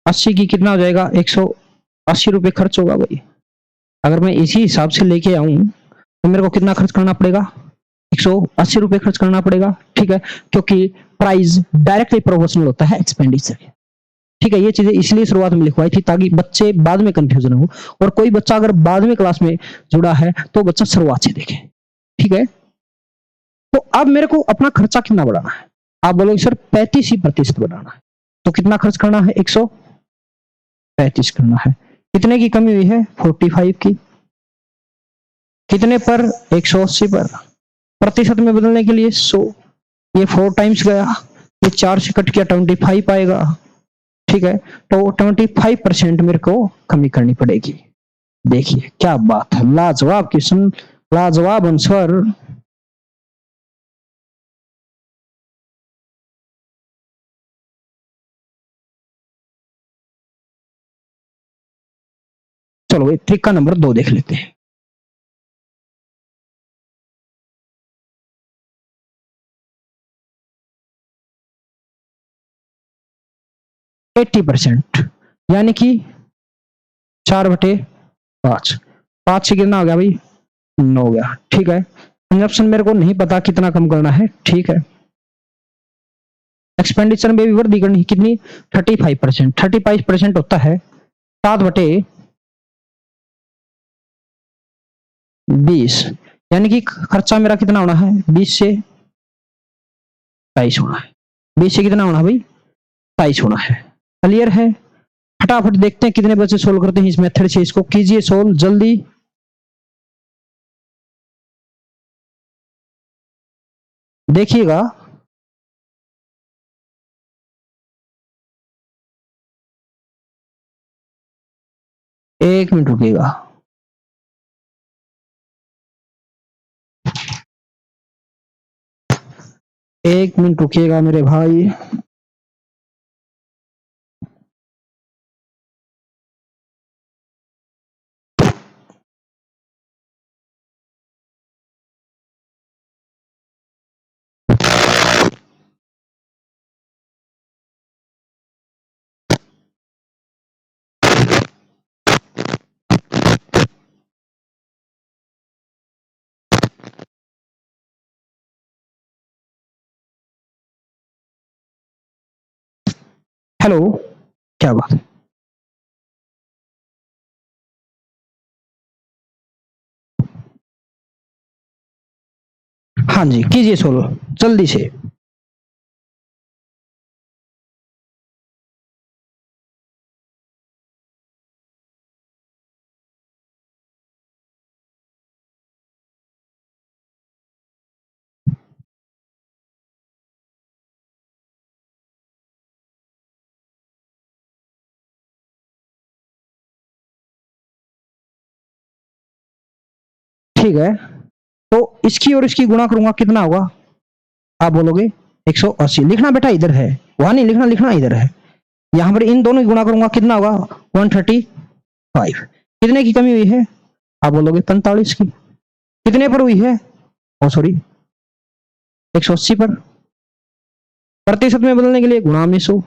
80 की कितना हो जाएगा? 180 रुपए खर्च होगा भाई। अगर मैं इसी हिसाब से लेके आऊं तो मेरे को कितना खर्च करना पड़ेगा? 180 रुपए खर्च करना पड़ेगा। ठीक है, क्योंकि प्राइस डायरेक्टली प्रोपोर्शनल होता है एक्सपेंडिचर के। ठीक है, ये चीजें इसलिए शुरुआत में लिखवाई थी ताकि बच्चे बाद में कंफ्यूजन हो, और कोई बच्चा अगर बाद में क्लास में जुड़ा है तो बच्चा शुरुआत से देखे। ठीक है, तो अब मेरे को अपना खर्चा कितना बढ़ाना है? आप बोलोगे सर 35% बढ़ाना है, तो कितना खर्च करना है? 135 करना है। कितने की कमी हुई है? 45 की। कितने पर? 180 पर। प्रतिशत में बदलने के लिए 100, ये 4 टाइम्स गया, ये 4 से कट किया 25 आएगा। ठीक है, तो 25% मेरे को कमी करनी पड़ेगी। देखिए क्या बात है, लाजवाब क्वेश्चन, लाजवाब आंसर। चलो भाई तरीका नंबर 2 देख लेते हैं। एट्टी परसेंट यानी कि 4/5। 5 से कितना हो गया भाई 9 हो गया। ठीक है, कंजप्शन मेरे को नहीं पता कितना कम करना है। ठीक है, एक्सपेंडिचर में भी वृद्धि करनी है कितनी 35%। 35% होता है 7/20 यानी कि खर्चा मेरा कितना होना है 20 से 22 होना है। 20 से कितना होना भाई 22 होना है। क्लियर है, फटाफट देखते हैं कितने बच्चे सोल्व करते हैं इस मेथड से। इसको कीजिए सोल्व जल्दी। देखिएगा, एक मिनट रुकिएगा। एक मिनट रुकिएगा मेरे भाई। हेलो, क्या बात है? हाँ जी, कीजिए सोल्व जल्दी से। ठीक है, तो इसकी और इसकी गुणा करूंगा कितना होगा आप बोलोगे 180। लिखना बेटा इधर है, वहां नहीं लिखना, लिखना इधर है। यहां पर इन दोनों की गुणा करूंगा कितना होगा 135। कितने की कमी हुई है आप बोलोगे 45 की। कितने पर हुई है ओ सॉरी 180 पर। प्रतिशत में बदलने के लिए गुणा में 100।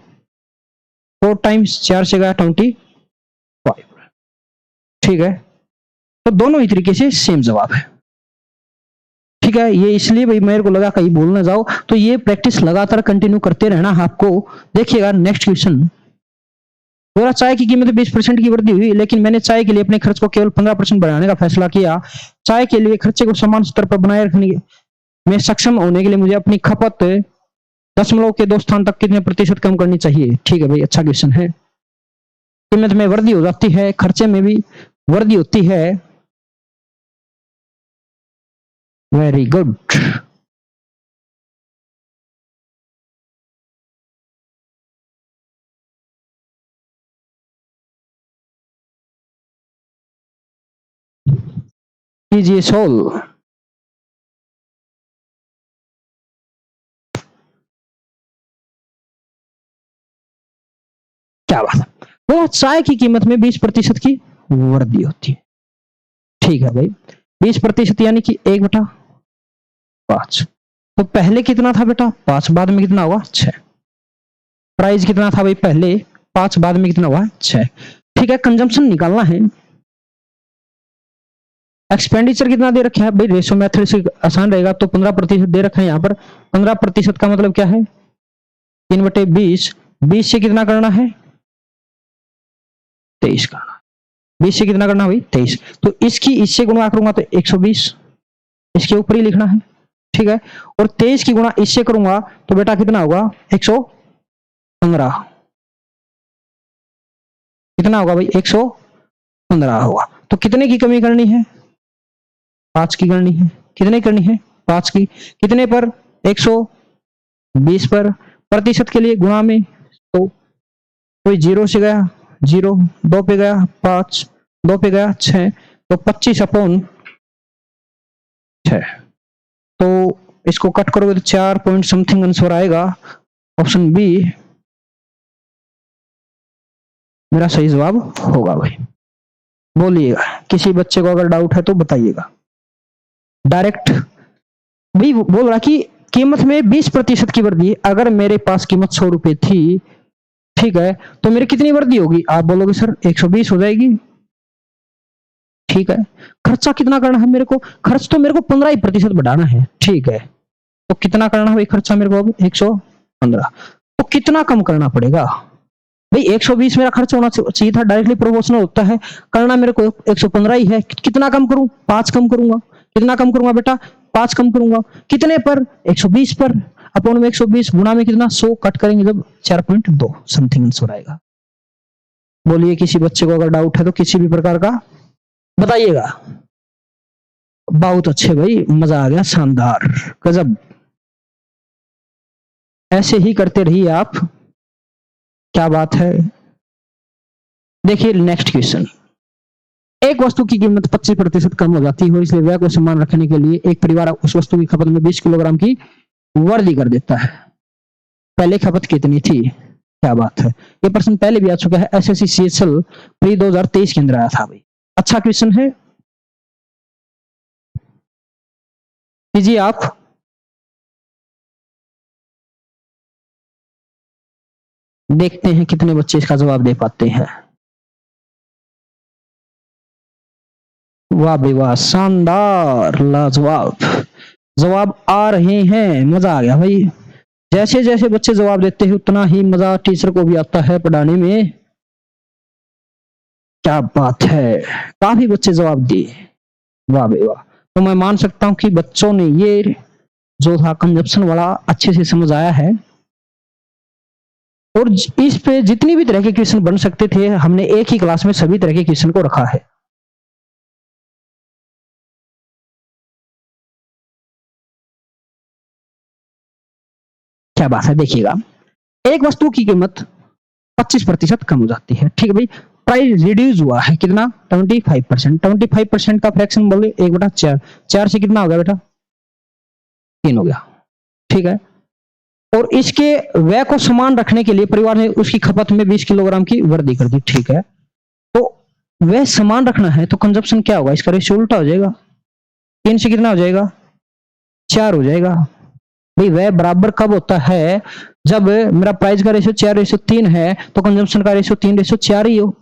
4 टाइम्स 4 से गया 25। ठीक है, तो दोनों ही तरीके से सेम जवाब है। ठीक है, ये इसलिए भाई मेरे को लगा कहीं भूल ना जाओ, तो ये प्रैक्टिस लगातार कंटिन्यू करते रहना आपको। देखिएगा नेक्स्ट क्वेश्चन। बोला चाय की कीमत 20% की वृद्धि हुई, लेकिन मैंने चाय के लिए अपने खर्च को केवल 15% बढ़ाने का फैसला किया। चाय के लिए खर्चे को समान स्तर पर बनाए रखने में सक्षम होने के लिए मुझे अपनी खपत दशमलव के 2 स्थान तक कितने प्रतिशत कम करनी चाहिए। ठीक है भाई, अच्छा क्वेश्चन है। कीमत में वृद्धि हो जाती है, खर्चे में भी वृद्धि होती है। Very good. कीजिए सोल्व। क्या बात है, वो चाय की कीमत में 20% की वृद्धि होती है। ठीक है भाई, 20% यानी कि 1/5। तो पहले कितना था बेटा 5, बाद में कितना हुआ 6। प्राइस कितना था भाई पहले 5, बाद में कितना हुआ 6। ठीक है, कंजम्पशन निकालना है। एक्सपेंडिचर कितना दे रखा है भाई, रेशो मेथड से आसान रहेगा। तो 15% दे रखा है यहाँ पर। 15% का मतलब क्या है 3/20। 20 से कितना करना है 23 करना। 20 से कितना करना भाई 23। तो इसकी इससे गुणा करूंगा तो 120, इसके ऊपर ही लिखना है। ठीक है, और 23 की गुणा इससे करूंगा तो बेटा कितना होगा 115। कितना होगा भाई 115 होगा। तो कितने की कमी करनी है 5 की करनी है। कितने करनी है 5 की। कितने पर 120 पर। प्रतिशत के लिए गुणा में तो कोई 0 से गया 0, 2 पे गया 5, 2 पे गया 6, तो 25/6। तो इसको कट करोगे तो 4 पॉइंट समथिंग आंसर आएगा। ऑप्शन बी मेरा सही जवाब होगा भाई। बोलिएगा, किसी बच्चे को अगर डाउट है तो बताइएगा। डायरेक्ट भाई बोल रहा कि कीमत में 20% की वृद्धि, अगर मेरे पास कीमत 100 रुपए थी, ठीक है, तो मेरी कितनी वृद्धि होगी? आप बोलोगे सर 120 हो जाएगी। ठीक है, खर्चा कितना करना है मेरे को? खर्च तो मेरे को 15% बढ़ाना है, ठीक है, तो कितना करना है खर्चा मेरे को अब? 115। तो कितना कम करना पड़ेगा भाई? 120 मेरा खर्च होना चाहिए था, डायरेक्टली प्रोपोर्शनल होता है, करना मेरे को 115 ही है। कितना कम करूं? 5 कम करूंगा। कितना कम करूंगा बेटा? 5 कम करूंगा। कितने पर? 120 पर। अपॉन में 120 गुणा में कितना? 100 कट करेंगे जब 4.2 समथिंग आंसर आएगा। बोलिए, किसी बच्चे को अगर डाउट है तो किसी भी प्रकार का बताइएगा। बहुत अच्छे भाई, मजा आ गया, शानदार, गजब। ऐसे ही करते रहिए आप, क्या बात है। देखिए नेक्स्ट क्वेश्चन। एक वस्तु की कीमत 25% कम हो जाती है, इसलिए व्यय को समान रखने के लिए एक परिवार उस वस्तु की खपत में 20 किलोग्राम की वृद्धि कर देता है। पहले खपत कितनी थी? क्या बात है, ये प्रश्न पहले भी आ चुका है, एसएससी सीएचएल प्री 2023 के अंदर आया था भाई। अच्छा क्वेश्चन है, कीजिए आप। देखते हैं कितने बच्चे इसका जवाब दे पाते हैं। वाह भाई वाह, शानदार, लाजवाब, जवाब आ रहे हैं, मजा आ गया भाई। जैसे जैसे बच्चे जवाब देते हैं उतना ही मजा टीचर को भी आता है पढ़ाने में। क्या बात है, काफी बच्चे जवाब दिए, वाह भाई वाह। तो मैं मान सकता हूं कि बच्चों ने ये जो था कंजप्शन वाला अच्छे से समझ आया है, और इस पे जितनी भी तरह के क्वेश्चन बन सकते थे, हमने एक ही क्लास में सभी तरह के क्वेश्चन को रखा है। क्या बात है, देखिएगा, एक वस्तु की कीमत 25% कम हो जाती है, ठीक है भाई, प्राइस रिड्यूस हुआ है कितना? 25%। 25% का फ्रैक्शन बोले 1/4, 4 से कितना हो गया बेटा? 3 हो गया, ठीक है। और इसके व्यय को समान रखने के लिए परिवार ने उसकी खपत में 20 किलोग्राम की वृद्धि कर दी, ठीक है। तो व्यय समान रखना है तो कंजप्शन क्या होगा? इसका रेशियो उल्टा हो जाएगा, 3 से कितना हो जाएगा? 4 हो जाएगा। भाई व्यय बराबर कब होता है? जब मेरा प्राइस का रेशियो 4:3 है, तो कंजम्पशन का रेशियो 3:4 ही हो,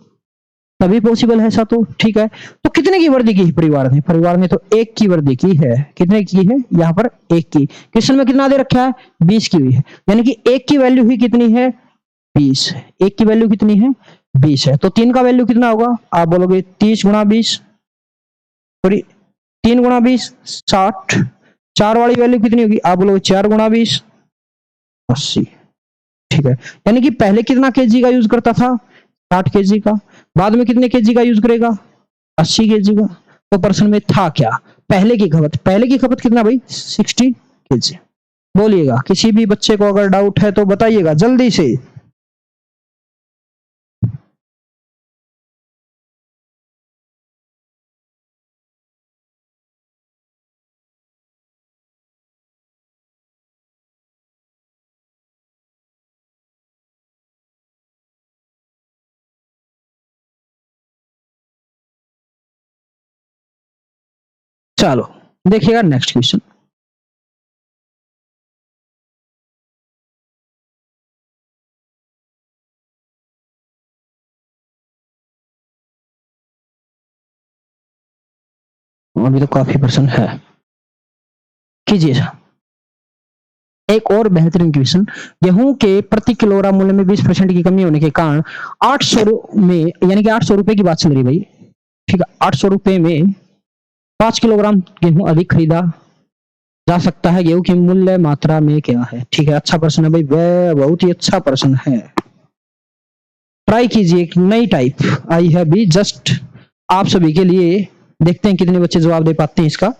तभी पॉसिबल है ऐसा, तो ठीक है। तो कितने की वृद्धि की परिवार ने? परिवार ने तो 1 की वृद्धि की है। कितने की है? यहाँ पर 1 की। क्वेश्चन में कितना दे रखा है? 20 की हुई है, यानी कि 1 की वैल्यू ही कितनी है? 20। 1 की वैल्यू कितनी है? 20 है, तो 3 का वैल्यू कितना होगा? आप बोलोगे 30 गुणा 20, सॉरी 3 गुणा 20 60। 4 वाली वैल्यू कितनी होगी? आप बोलोगे 4 गुणा 20 80, ठीक है। यानी कि पहले कितना केजी का यूज करता था? 60 केजी का। बाद में कितने केजी का यूज करेगा? 80 केजी का। तो प्रश्न में था क्या? पहले की खपत, पहले की खपत कितना भाई? 60 केजी। बोलिएगा, किसी भी बच्चे को अगर डाउट है तो बताइएगा जल्दी से। चलो देखिएगा नेक्स्ट क्वेश्चन। अभी तो काफी प्रश्न है, कीजिए। एक और बेहतरीन क्वेश्चन। गेहूं के प्रति किलोग्राम मूल्य में 20% की कमी होने के कारण 800 में, यानी कि 800 रुपए की बात चल रही भाई, ठीक है, 800 रुपए में 5 किलोग्राम गेहूं अधिक खरीदा जा सकता है, गेहूं की मूल्य मात्रा में क्या है? ठीक है, अच्छा प्रश्न है भाई, वह बहुत ही अच्छा प्रश्न है। ट्राई कीजिए, एक नई टाइप आई है अभी जस्ट आप सभी के लिए। देखते हैं कितने बच्चे जवाब दे पाते हैं इसका।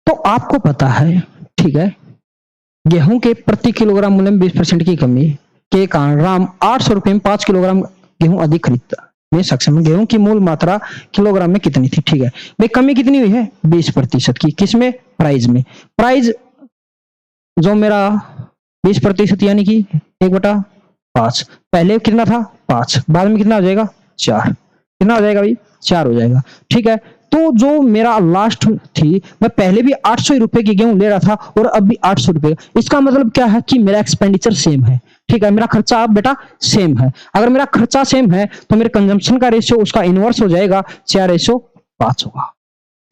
तो आपको पता है, ठीक है, गेहूं के प्रति किलोग्राम मूल्य में 20% की कमी के कारण राम 800 रुपए में 5 किलोग्राम गेहूं अधिक खरीदता में सक्षम है। गेहूं की मूल मात्रा किलोग्राम में कितनी थी? ठीक है भाई, कमी कितनी हुई है? 20% की। किसमें? प्राइस में। प्राइस जो मेरा 20% यानी कि 1/5, पहले कितना था? 5, बाद में कितना हो जाएगा? 4। कितना हो जाएगा भाई? 4 हो जाएगा। ठीक है, तो जो मेरा लास्ट थी, मैं पहले भी 800 रुपए की गेहूं ले रहा था और अब भी 800 रुपए। इसका मतलब क्या है कि मेरा एक्सपेंडिचर सेम है। ठीक है, मेरा खर्चा अब बेटा सेम है। अगर मेरा खर्चा सेम है तो मेरे कंजम्पशन का रेशियो उसका इनवर्स हो जाएगा, 4:5 होगा।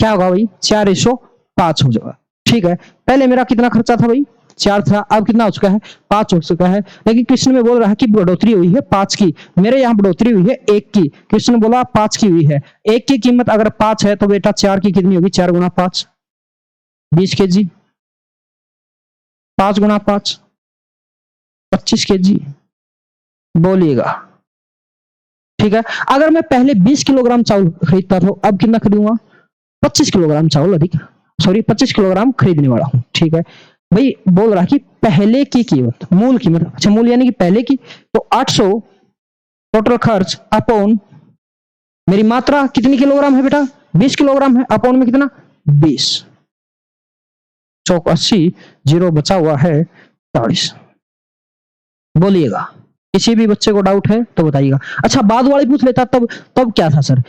क्या होगा भाई? 4:5 हो जाएगा। ठीक है, पहले मेरा कितना खर्चा था भाई? 4 था, अब कितना हो चुका है? 5 हो चुका है। लेकिन कृष्ण में बोल रहा है कि बढ़ोतरी हुई है 5 की, मेरे यहाँ बढ़ोतरी हुई है 1 की। कृष्ण बोला 5 की हुई है। 1 की कीमत अगर 5 है तो बेटा 4 की कितनी होगी? 4 गुना 5, 20 kg। 5 गुना 5, 25 kg। बोलिएगा। ठीक है, अगर मैं पहले 20 किलोग्राम चावल खरीदता था, अब कितना खरीदूंगा? 25 किलोग्राम चावल अधिक, सॉरी 25 किलोग्राम खरीदने वाला हूं। ठीक है भाई, बोल रहा कि पहले की कीमत, मूल कीमत, अच्छा मूल यानी कि पहले की, तो 800 टोटल खर्च अपॉन मेरी मात्रा कितनी किलोग्राम है बेटा? 20 किलोग्राम है, अपॉन में कितना? 20, चौक 80, 0 बचा हुआ है 40। बोलिएगा, किसी भी बच्चे को डाउट है तो बताइएगा। अच्छा, बाद वाली पूछ लेता तब क्या था सर?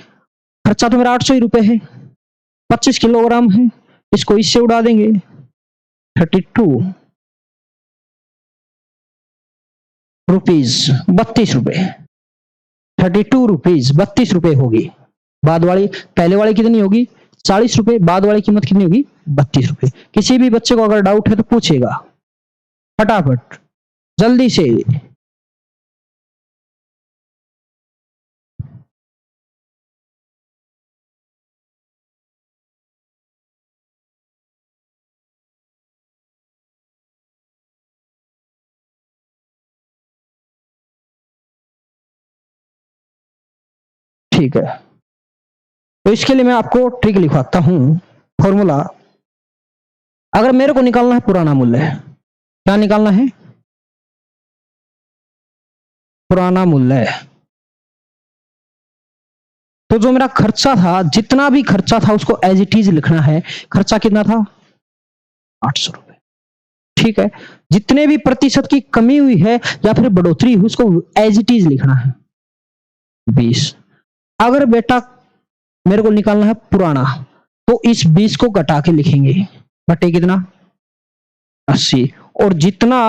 खर्चा तो मेरा 800 ही रुपए है, 25 किलोग्राम है, इसको इससे उड़ा देंगे, 32 रुपीज 32 रुपए, 32 रुपीज 32 रुपए होगी। बाद वाली, पहले वाली कितनी होगी? 40 रुपए, बाद वाली कीमत कितनी होगी? 32 रुपए। किसी भी बच्चे को अगर डाउट है तो पूछेगा, फटाफट जल्दी से। ठीक है, तो इसके लिए मैं आपको ट्रिक लिखवाता हूं, फॉर्मूला। अगर मेरे को निकालना है पुराना मूल्य, क्या निकालना है? पुराना मूल्य। तो जो मेरा खर्चा था, जितना भी खर्चा था उसको एज इट इज लिखना है। खर्चा कितना था? 800 रुपए। ठीक है, जितने भी प्रतिशत की कमी हुई है या फिर बढ़ोतरी हुई उसको एज इट इज लिखना है, 20। अगर बेटा मेरे को निकालना है पुराना, तो इस 20 को घटा के लिखेंगे, बटे कितना? 80। और जितना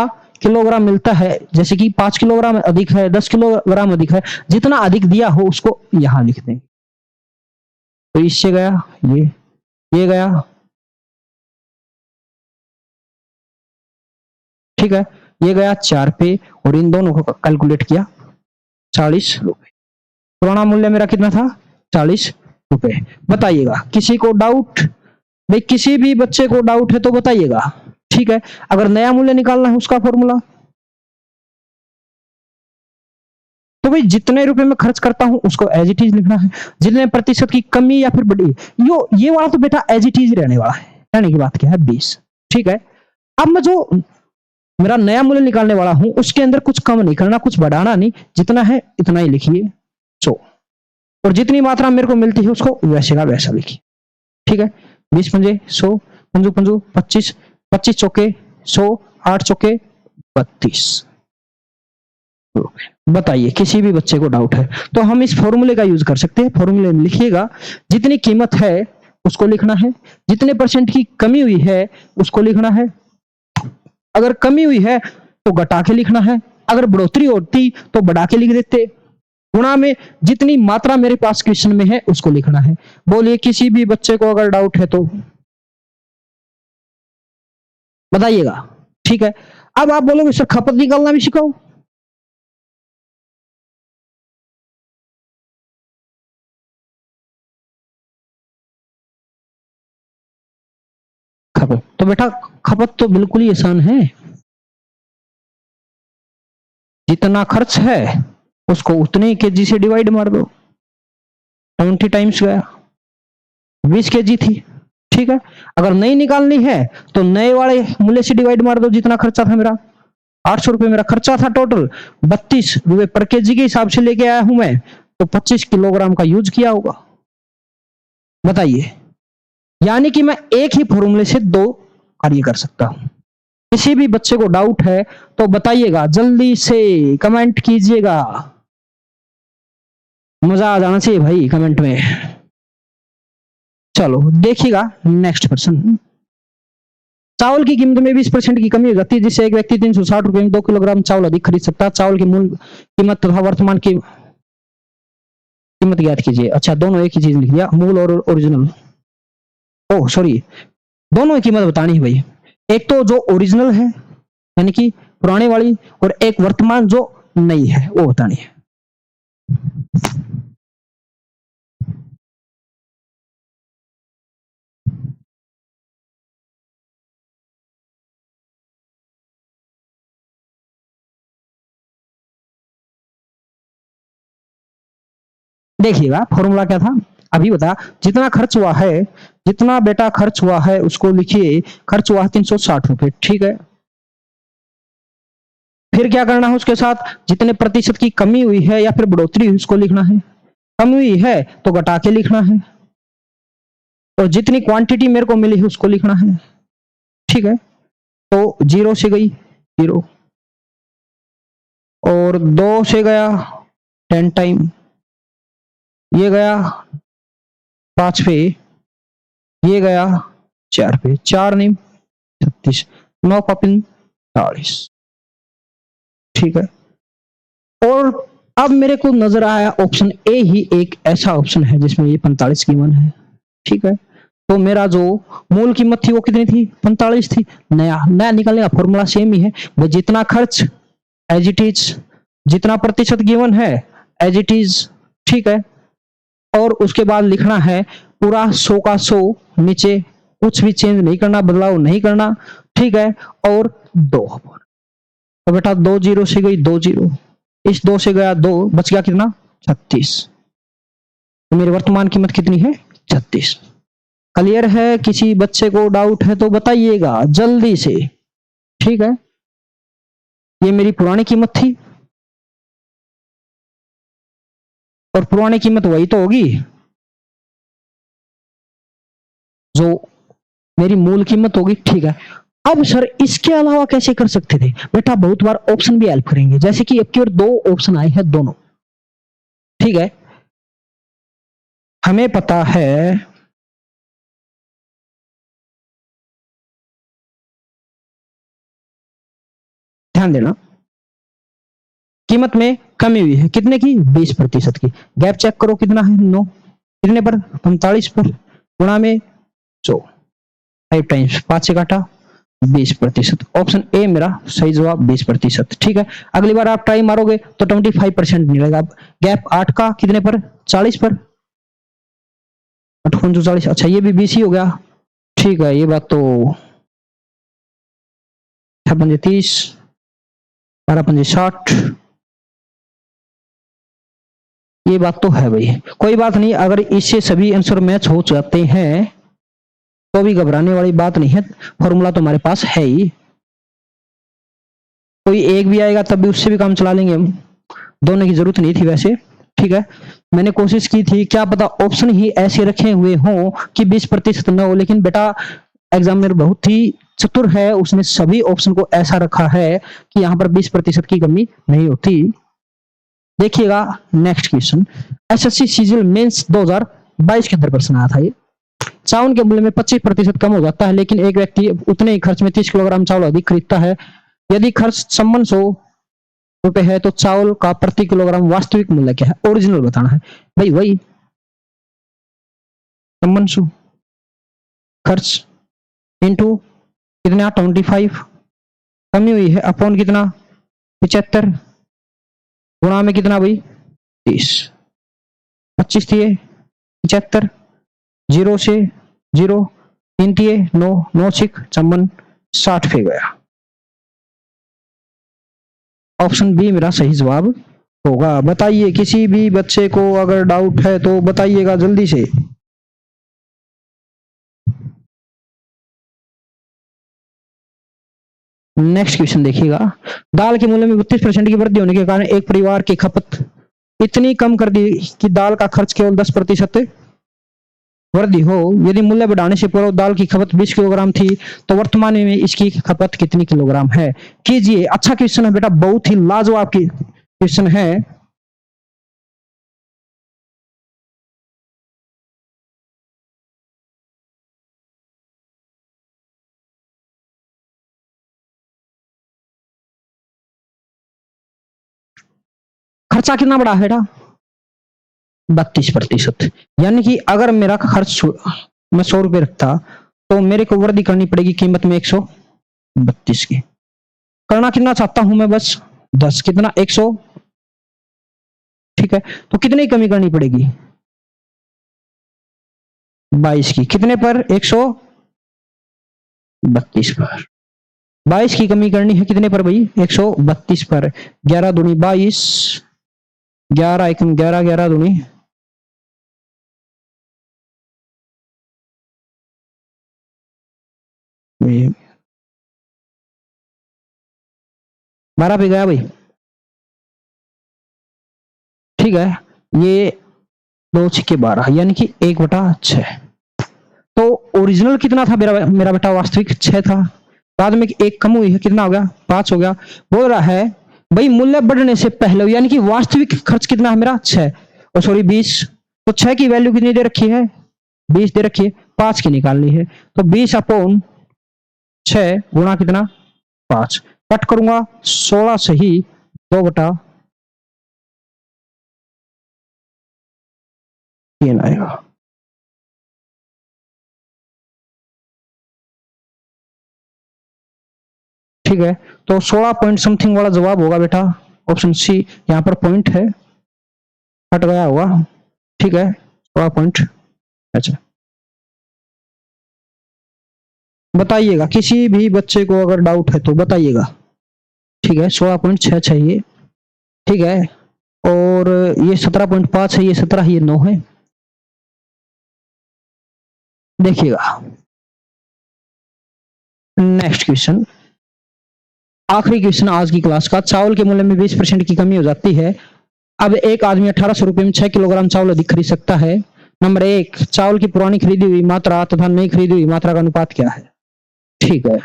किलोग्राम मिलता है, जैसे कि 5 किलोग्राम अधिक है, 10 किलोग्राम अधिक है, जितना अधिक दिया हो उसको यहां लिख देंगे। तो इससे गया ये गया। ठीक है, ये गया 4 पे, और इन दोनों को कैलकुलेट किया, 40 रुपए। पुराना मूल्य मेरा कितना था? 40 रुपए। बताइएगा, किसी को डाउट? भाई किसी भी बच्चे को डाउट है तो बताइएगा। ठीक है, अगर नया मूल्य निकालना है उसका फॉर्मूला, तो भाई जितने रुपए में खर्च करता हूं उसको एज इट इज लिखना है। जितने प्रतिशत की कमी या फिर बढ़ी, ये वाला तो बेटा एज इट इज रहने वाला है। कहने की बात क्या है? 20। ठीक है, अब मैं जो मेरा नया मूल्य निकालने वाला हूं उसके अंदर कुछ कम नहीं करना, कुछ बढ़ाना नहीं, जितना है इतना ही लिखिए, 100। और जितनी मात्रा मेरे को मिलती है उसको वैसे का वैसा लिखिए। ठीक है, 20 पंजे 100, पंजू पंजू 25, 25 चौके 100, 8 चौके 32। बताइए, किसी भी बच्चे को डाउट है तो हम इस फॉर्मूले का यूज कर सकते हैं। फॉर्मूले में लिखिएगा, जितनी कीमत है उसको लिखना है, जितने परसेंट की कमी हुई है उसको लिखना है, अगर कमी हुई है तो घटा के लिखना है, अगर बढ़ोतरी होती तो बढ़ा के लिख देते, गुणा में जितनी मात्रा मेरे पास क्वेश्चन में है उसको लिखना है। बोलिए, किसी भी बच्चे को अगर डाउट है तो बताइएगा। ठीक है, अब आप बोलोगे सर खपत निकालना भी सिखाओ। खपत तो बेटा, खपत तो बिल्कुल ही आसान है। जितना खर्च है उसको उतने केजी से डिवाइड मार दो, 20 टाइम्स गया, 20 केजी थी। ठीक है, अगर नहीं निकालनी है तो नए वाले मूल्य से डिवाइड मार दो, जितना खर्चा था मेरा 800 रुपए मेरा खर्चा था टोटल, 32 रुपए पर केजी के हिसाब से लेके आया हूं मैं, तो 25 किलोग्राम का यूज किया होगा। बताइए, यानी कि मैं एक ही फॉर्मूले से दो कार्य कर सकता हूं। किसी भी बच्चे को डाउट है तो बताइएगा, जल्दी से कमेंट कीजिएगा, मजा आ जाना चाहिए भाई कमेंट में। चलो देखिएगा नेक्स्ट क्वेश्चन। चावल की कीमत में 20% की कमी हो जाती है, जिससे एक व्यक्ति 360 रुपए में 2 किलोग्राम चावल अधिक खरीद सकता है। चावल की मूल कीमत तथा वर्तमान की कीमत ज्ञात कीजिए। अच्छा, दोनों एक ही चीज लिख दिया, मूल और ओरिजिनल। ओह सॉरी, दोनों की कीमत बतानी है भाई। एक तो जो ओरिजिनल है यानी कि पुराने वाली, और एक वर्तमान जो नई है वो बतानी है। देखिएगा फॉर्मूला क्या था, अभी बता, जितना खर्च हुआ है, जितना बेटा खर्च हुआ है उसको लिखिए, खर्च हुआ 360 रुपए, ठीक है। फिर क्या करना है उसके साथ, जितने प्रतिशत की कमी हुई है या फिर बढ़ोतरी हुई उसको लिखना है, कमी हुई है तो घटा के लिखना है, और जितनी क्वांटिटी मेरे को मिली है उसको लिखना है, ठीक है। तो 0 से गई 0, और 2 से गया 10 टाइम, ये गया 5 पे, ये गया 4 पे, 4 नहीं 36, 9 पापिन 40, ठीक है। और अब मेरे को नजर आया ऑप्शन ए ही एक ऐसा ऑप्शन है जिसमें ये 45 की वन है, ठीक है। तो मेरा जो मूल कीमत थी वो कितनी थी, 45 थी। नया नया निकालने का फॉर्मूला सेम ही है, वो जितना खर्च एज इट इज, जितना प्रतिशत गिवन है एज इट इज, ठीक है। और उसके बाद लिखना है पूरा 100 का 100, नीचे कुछ भी चेंज नहीं करना, बदलाव नहीं करना, ठीक है। और 2, तो बेटा 2 0 से गई 2 0, इस 2 से गया 2, बच गया कितना 36, तो मेरी वर्तमान कीमत कितनी है 36। क्लियर है? किसी बच्चे को डाउट है तो बताइएगा जल्दी से, ठीक है। ये मेरी पुरानी कीमत थी, और पुरानी कीमत वही तो होगी जो मेरी मूल कीमत होगी, ठीक है। अब सर इसके अलावा कैसे कर सकते थे बेटा, बहुत बार ऑप्शन भी हेल्प करेंगे, जैसे कि अब की ओर 2 ऑप्शन आए हैं दोनों, ठीक है। हमें पता है ध्यान देना, कीमत में कमी हुई है कितने की, 20% की। गैप चेक करो कितना है, 9, कितने पर 45 पर, गुणा में 100, 5 टाइम्स 5 से काटा 20%। ऑप्शन ए मेरा सही जवाब 20%, ठीक है। अगली बार आप ट्राई मारोगे तो 25% मिलेगा। गैप 8 का कितने पर, 40 पर, 8 40, अच्छा ये भी 20 ही हो गया, ठीक है। ये बात तो 6 30, 12 60, ये बात तो है भाई। कोई बात नहीं, अगर इससे सभी आंसर मैच हो जाते हैं तो भी घबराने वाली बात नहीं है, फॉर्मूला तो हमारे पास है ही। कोई एक भी आएगा तब भी उससे भी काम चला लेंगे हम, दोनों की जरूरत नहीं थी वैसे, ठीक है। मैंने कोशिश की थी, क्या पता ऑप्शन ही ऐसे रखे हुए हों कि 20% न हो, लेकिन बेटा एग्जामिनर बहुत ही चतुर है, उसने सभी ऑप्शन को ऐसा रखा है कि यहाँ पर 20% की कमी नहीं होती। देखिएगा next question, SSC CGL mains 2022 के अंदर प्रश्न आया था ये। चावल के मूल्य में 25% कम हो जाता है, लेकिन एक व्यक्ति उतने ही खर्च में 30 किलोग्राम चावल अधिक खरीदता है। यदि खर्च 100 रुपए है तो चावल का प्रति किलोग्राम वास्तविक मूल्य क्या है, ओरिजिनल बताना है भाई। वही 100 खर्च इंटू कितना 25, कमी हुई है अपॉन कितना 75, गुणा में कितना भाई 30, 25 थी 75, 0 से 0, 3 थी 9, 9 6 56, 60 पे गया। ऑप्शन बी मेरा सही जवाब होगा। बताइए, किसी भी बच्चे को अगर डाउट है तो बताइएगा जल्दी से। नेक्स्ट क्वेश्चन देखिएगा, दाल के मूल्य में 32% की वृद्धि होने के कारण एक परिवार की खपत इतनी कम कर दी कि दाल का खर्च केवल 10% वृद्धि हो। यदि मूल्य बढ़ाने से पूर्व दाल की खपत 20 किलोग्राम थी तो वर्तमान में इसकी खपत कितनी किलोग्राम है। कीजिए। अच्छा क्वेश्चन है बेटा, बहुत ही लाजवाब क्वेश्चन है। खर्चा कितना बढ़ा है बेटा? 32%। यानी कि अगर मेरा खर्च मैं 100 रुपए रखता तो मेरे को वृद्धि करनी पड़ेगी कीमत में 132 की। करना कितना चाहता हूं मैं? बस 10। कितना? 100। ठीक है, तो कितने की कमी करनी पड़ेगी? 22 की। कितने पर? 132 पर। 22 की कमी करनी है कितने पर भाई? 132 पर। 11 दूनी 22, 11 एकम 11, 11 दूनी 12 पे गया भाई। ठीक है, ये 2 छिके 12 यानी कि 1/6। तो ओरिजिनल कितना था मेरा बेटा? वास्तविक 6 था। बाद में एक कम हुई है, कितना हो गया? 5 हो गया। बोल रहा है भाई मूल्य बढ़ने से पहले, यानी कि वास्तविक खर्च कितना है मेरा? 6 और सॉरी 20। तो 6 की वैल्यू कितनी दे रखी है? 20 दे रखी है। 5 की निकालनी है तो 20/6 गुणा कितना? 5। कट करूंगा 16 से ही 2/3 आएगा। ठीक है, तो 16 पॉइंट समथिंग वाला जवाब होगा बेटा ऑप्शन सी। यहां पर पॉइंट है, हट गया होगा। ठीक है, 16 पॉइंट। अच्छा, बताइएगा किसी भी बच्चे को अगर डाउट है तो बताइएगा। ठीक है, 16.6 चाहिए। ठीक है, और ये 17.5 है, ये 17, ये 9 है। देखिएगा नेक्स्ट क्वेश्चन, आखिरी क्वेश्चन आज की क्लास का। चावल के मूल्य में 20% की कमी हो जाती है। अब एक आदमी 1800 रुपए में 6 किलोग्राम चावल अधिक खरीद सकता है। नंबर 1, चावल की पुरानी खरीदी हुई मात्रा तथा नई खरीदी हुई मात्रा का अनुपात क्या है? ठीक है,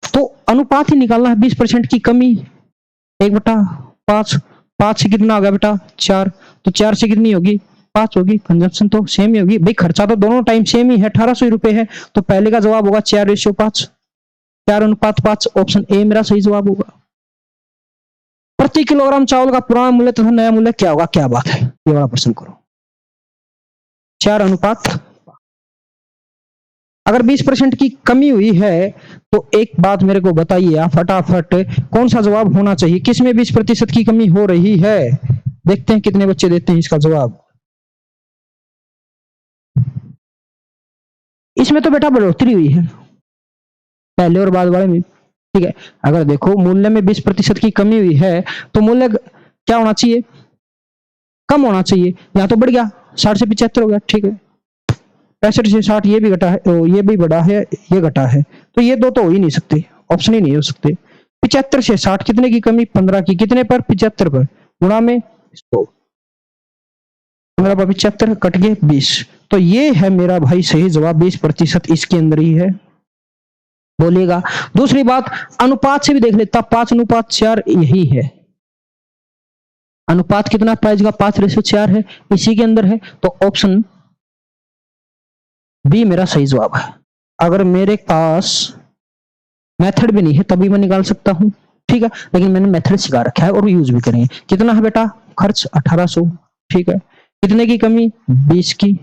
तो अनुपात ही निकालना है। 20% की कमी 1/5। 5 से कितना आ गया बेटा? 4। तो 4 से कितनी होगी? 5 होगी। कंजप्शन तो सेम ही होगी भाई, खर्चा तो दोनों टाइम सेम ही है, 1800 रुपए है। तो पहले का जवाब होगा 4:5, 4:5। ऑप्शन ए मेरा सही जवाब होगा। प्रति किलोग्राम चावल का पुराना मूल्य तथा नया मूल्य क्या होगा? क्या बात है, ये वाला प्रश्न करो। 4:5। अगर 20% की कमी हुई है तो एक बात मेरे को बताइए आप फटाफट, कौन सा जवाब होना चाहिए? किसमें 20% की कमी हो रही है? देखते हैं कितने बच्चे देते हैं इसका जवाब। इसमें तो बेटा बढ़ोतरी हुई है पहले और बाद वाले में। ठीक है, अगर देखो मूल्य में 20% की कमी हुई है तो मूल्य क्या होना चाहिए? कम होना चाहिए। यहां तो बढ़ गया, 60 से 75 हो गया। ठीक है, 65 से 60 ये भी घटा है, ये भी बढ़ा है, ये घटा है, तो ये दो तो हो ही नहीं सकते, ऑप्शन ही नहीं हो सकते। 75 से 60 कितने की कमी? 15 की। कितने पर? 75 पर। गुणा में 100, 15 पर 75 कट गए 20। तो ये है मेरा भाई सही जवाब, 20% इसके अंदर ही है। बोलिएगा। दूसरी बात, अनुपात से भी देख लेता, 5:4 यही है। अनुपात कितना प्राइस का? 5:4 है, इसी के अंदर है। तो ऑप्शन बी मेरा सही जवाब है। अगर मेरे पास मेथड भी नहीं है तभी मैं निकाल सकता हूं। ठीक है, लेकिन मैंने मेथड सिखा रखा है और यूज भी करेंगे। कितना है बेटा खर्च? 1800। ठीक है, कितने की कमी? 20 की।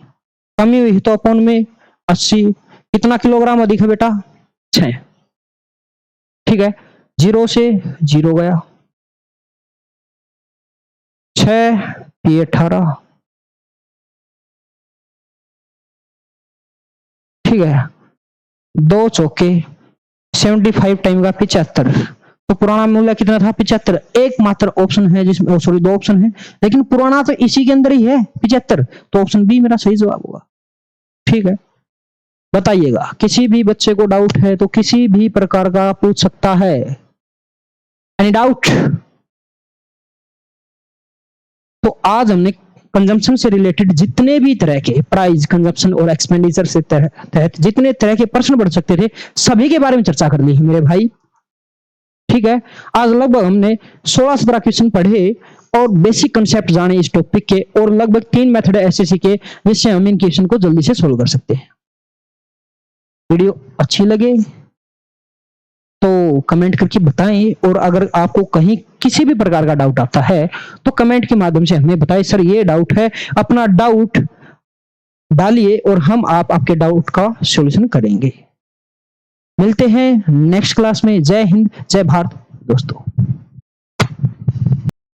कमी हुई तो अपॉन में 80। कितना किलोग्राम अधिक है बेटा? 6। ठीक है, 0 से 0 गया, 6 ये 18। ठीक है, 2 चौके 75 टाइम का 75। तो पुराना मूल्य कितना था? 75। एकमात्र ऑप्शन है जिसमें, सॉरी 2 ऑप्शन है, लेकिन पुराना तो इसी के अंदर ही है 75। तो ऑप्शन बी मेरा सही जवाब होगा। ठीक है, बताइएगा। किसी भी बच्चे को डाउट है तो किसी भी प्रकार का पूछ सकता है। Any doubt? तो आज हमने कंजम्पशन से रिलेटेड जितने भी तरह के प्राइस, कंजम्पशन और एक्सपेंडिचर से तहत जितने तरह के प्रश्न बढ़ सकते थे सभी के बारे में चर्चा कर ली है मेरे भाई। ठीक है, आज लगभग हमने 16-17 क्वेश्चन पढ़े और बेसिक कंसेप्ट जाने इस टॉपिक के, और लगभग 3 मेथड ऐसे सीखे जिससे हम इन क्वेश्चन को जल्दी से सोल्व कर सकते हैं। वीडियो अच्छी लगे तो कमेंट करके बताएं, और अगर आपको कहीं किसी भी प्रकार का डाउट आता है तो कमेंट के माध्यम से हमें बताएं, सर ये डाउट है। अपना डाउट डालिए और हम आपके डाउट का सॉल्यूशन करेंगे। मिलते हैं नेक्स्ट क्लास में। जय हिंद, जय भारत दोस्तों।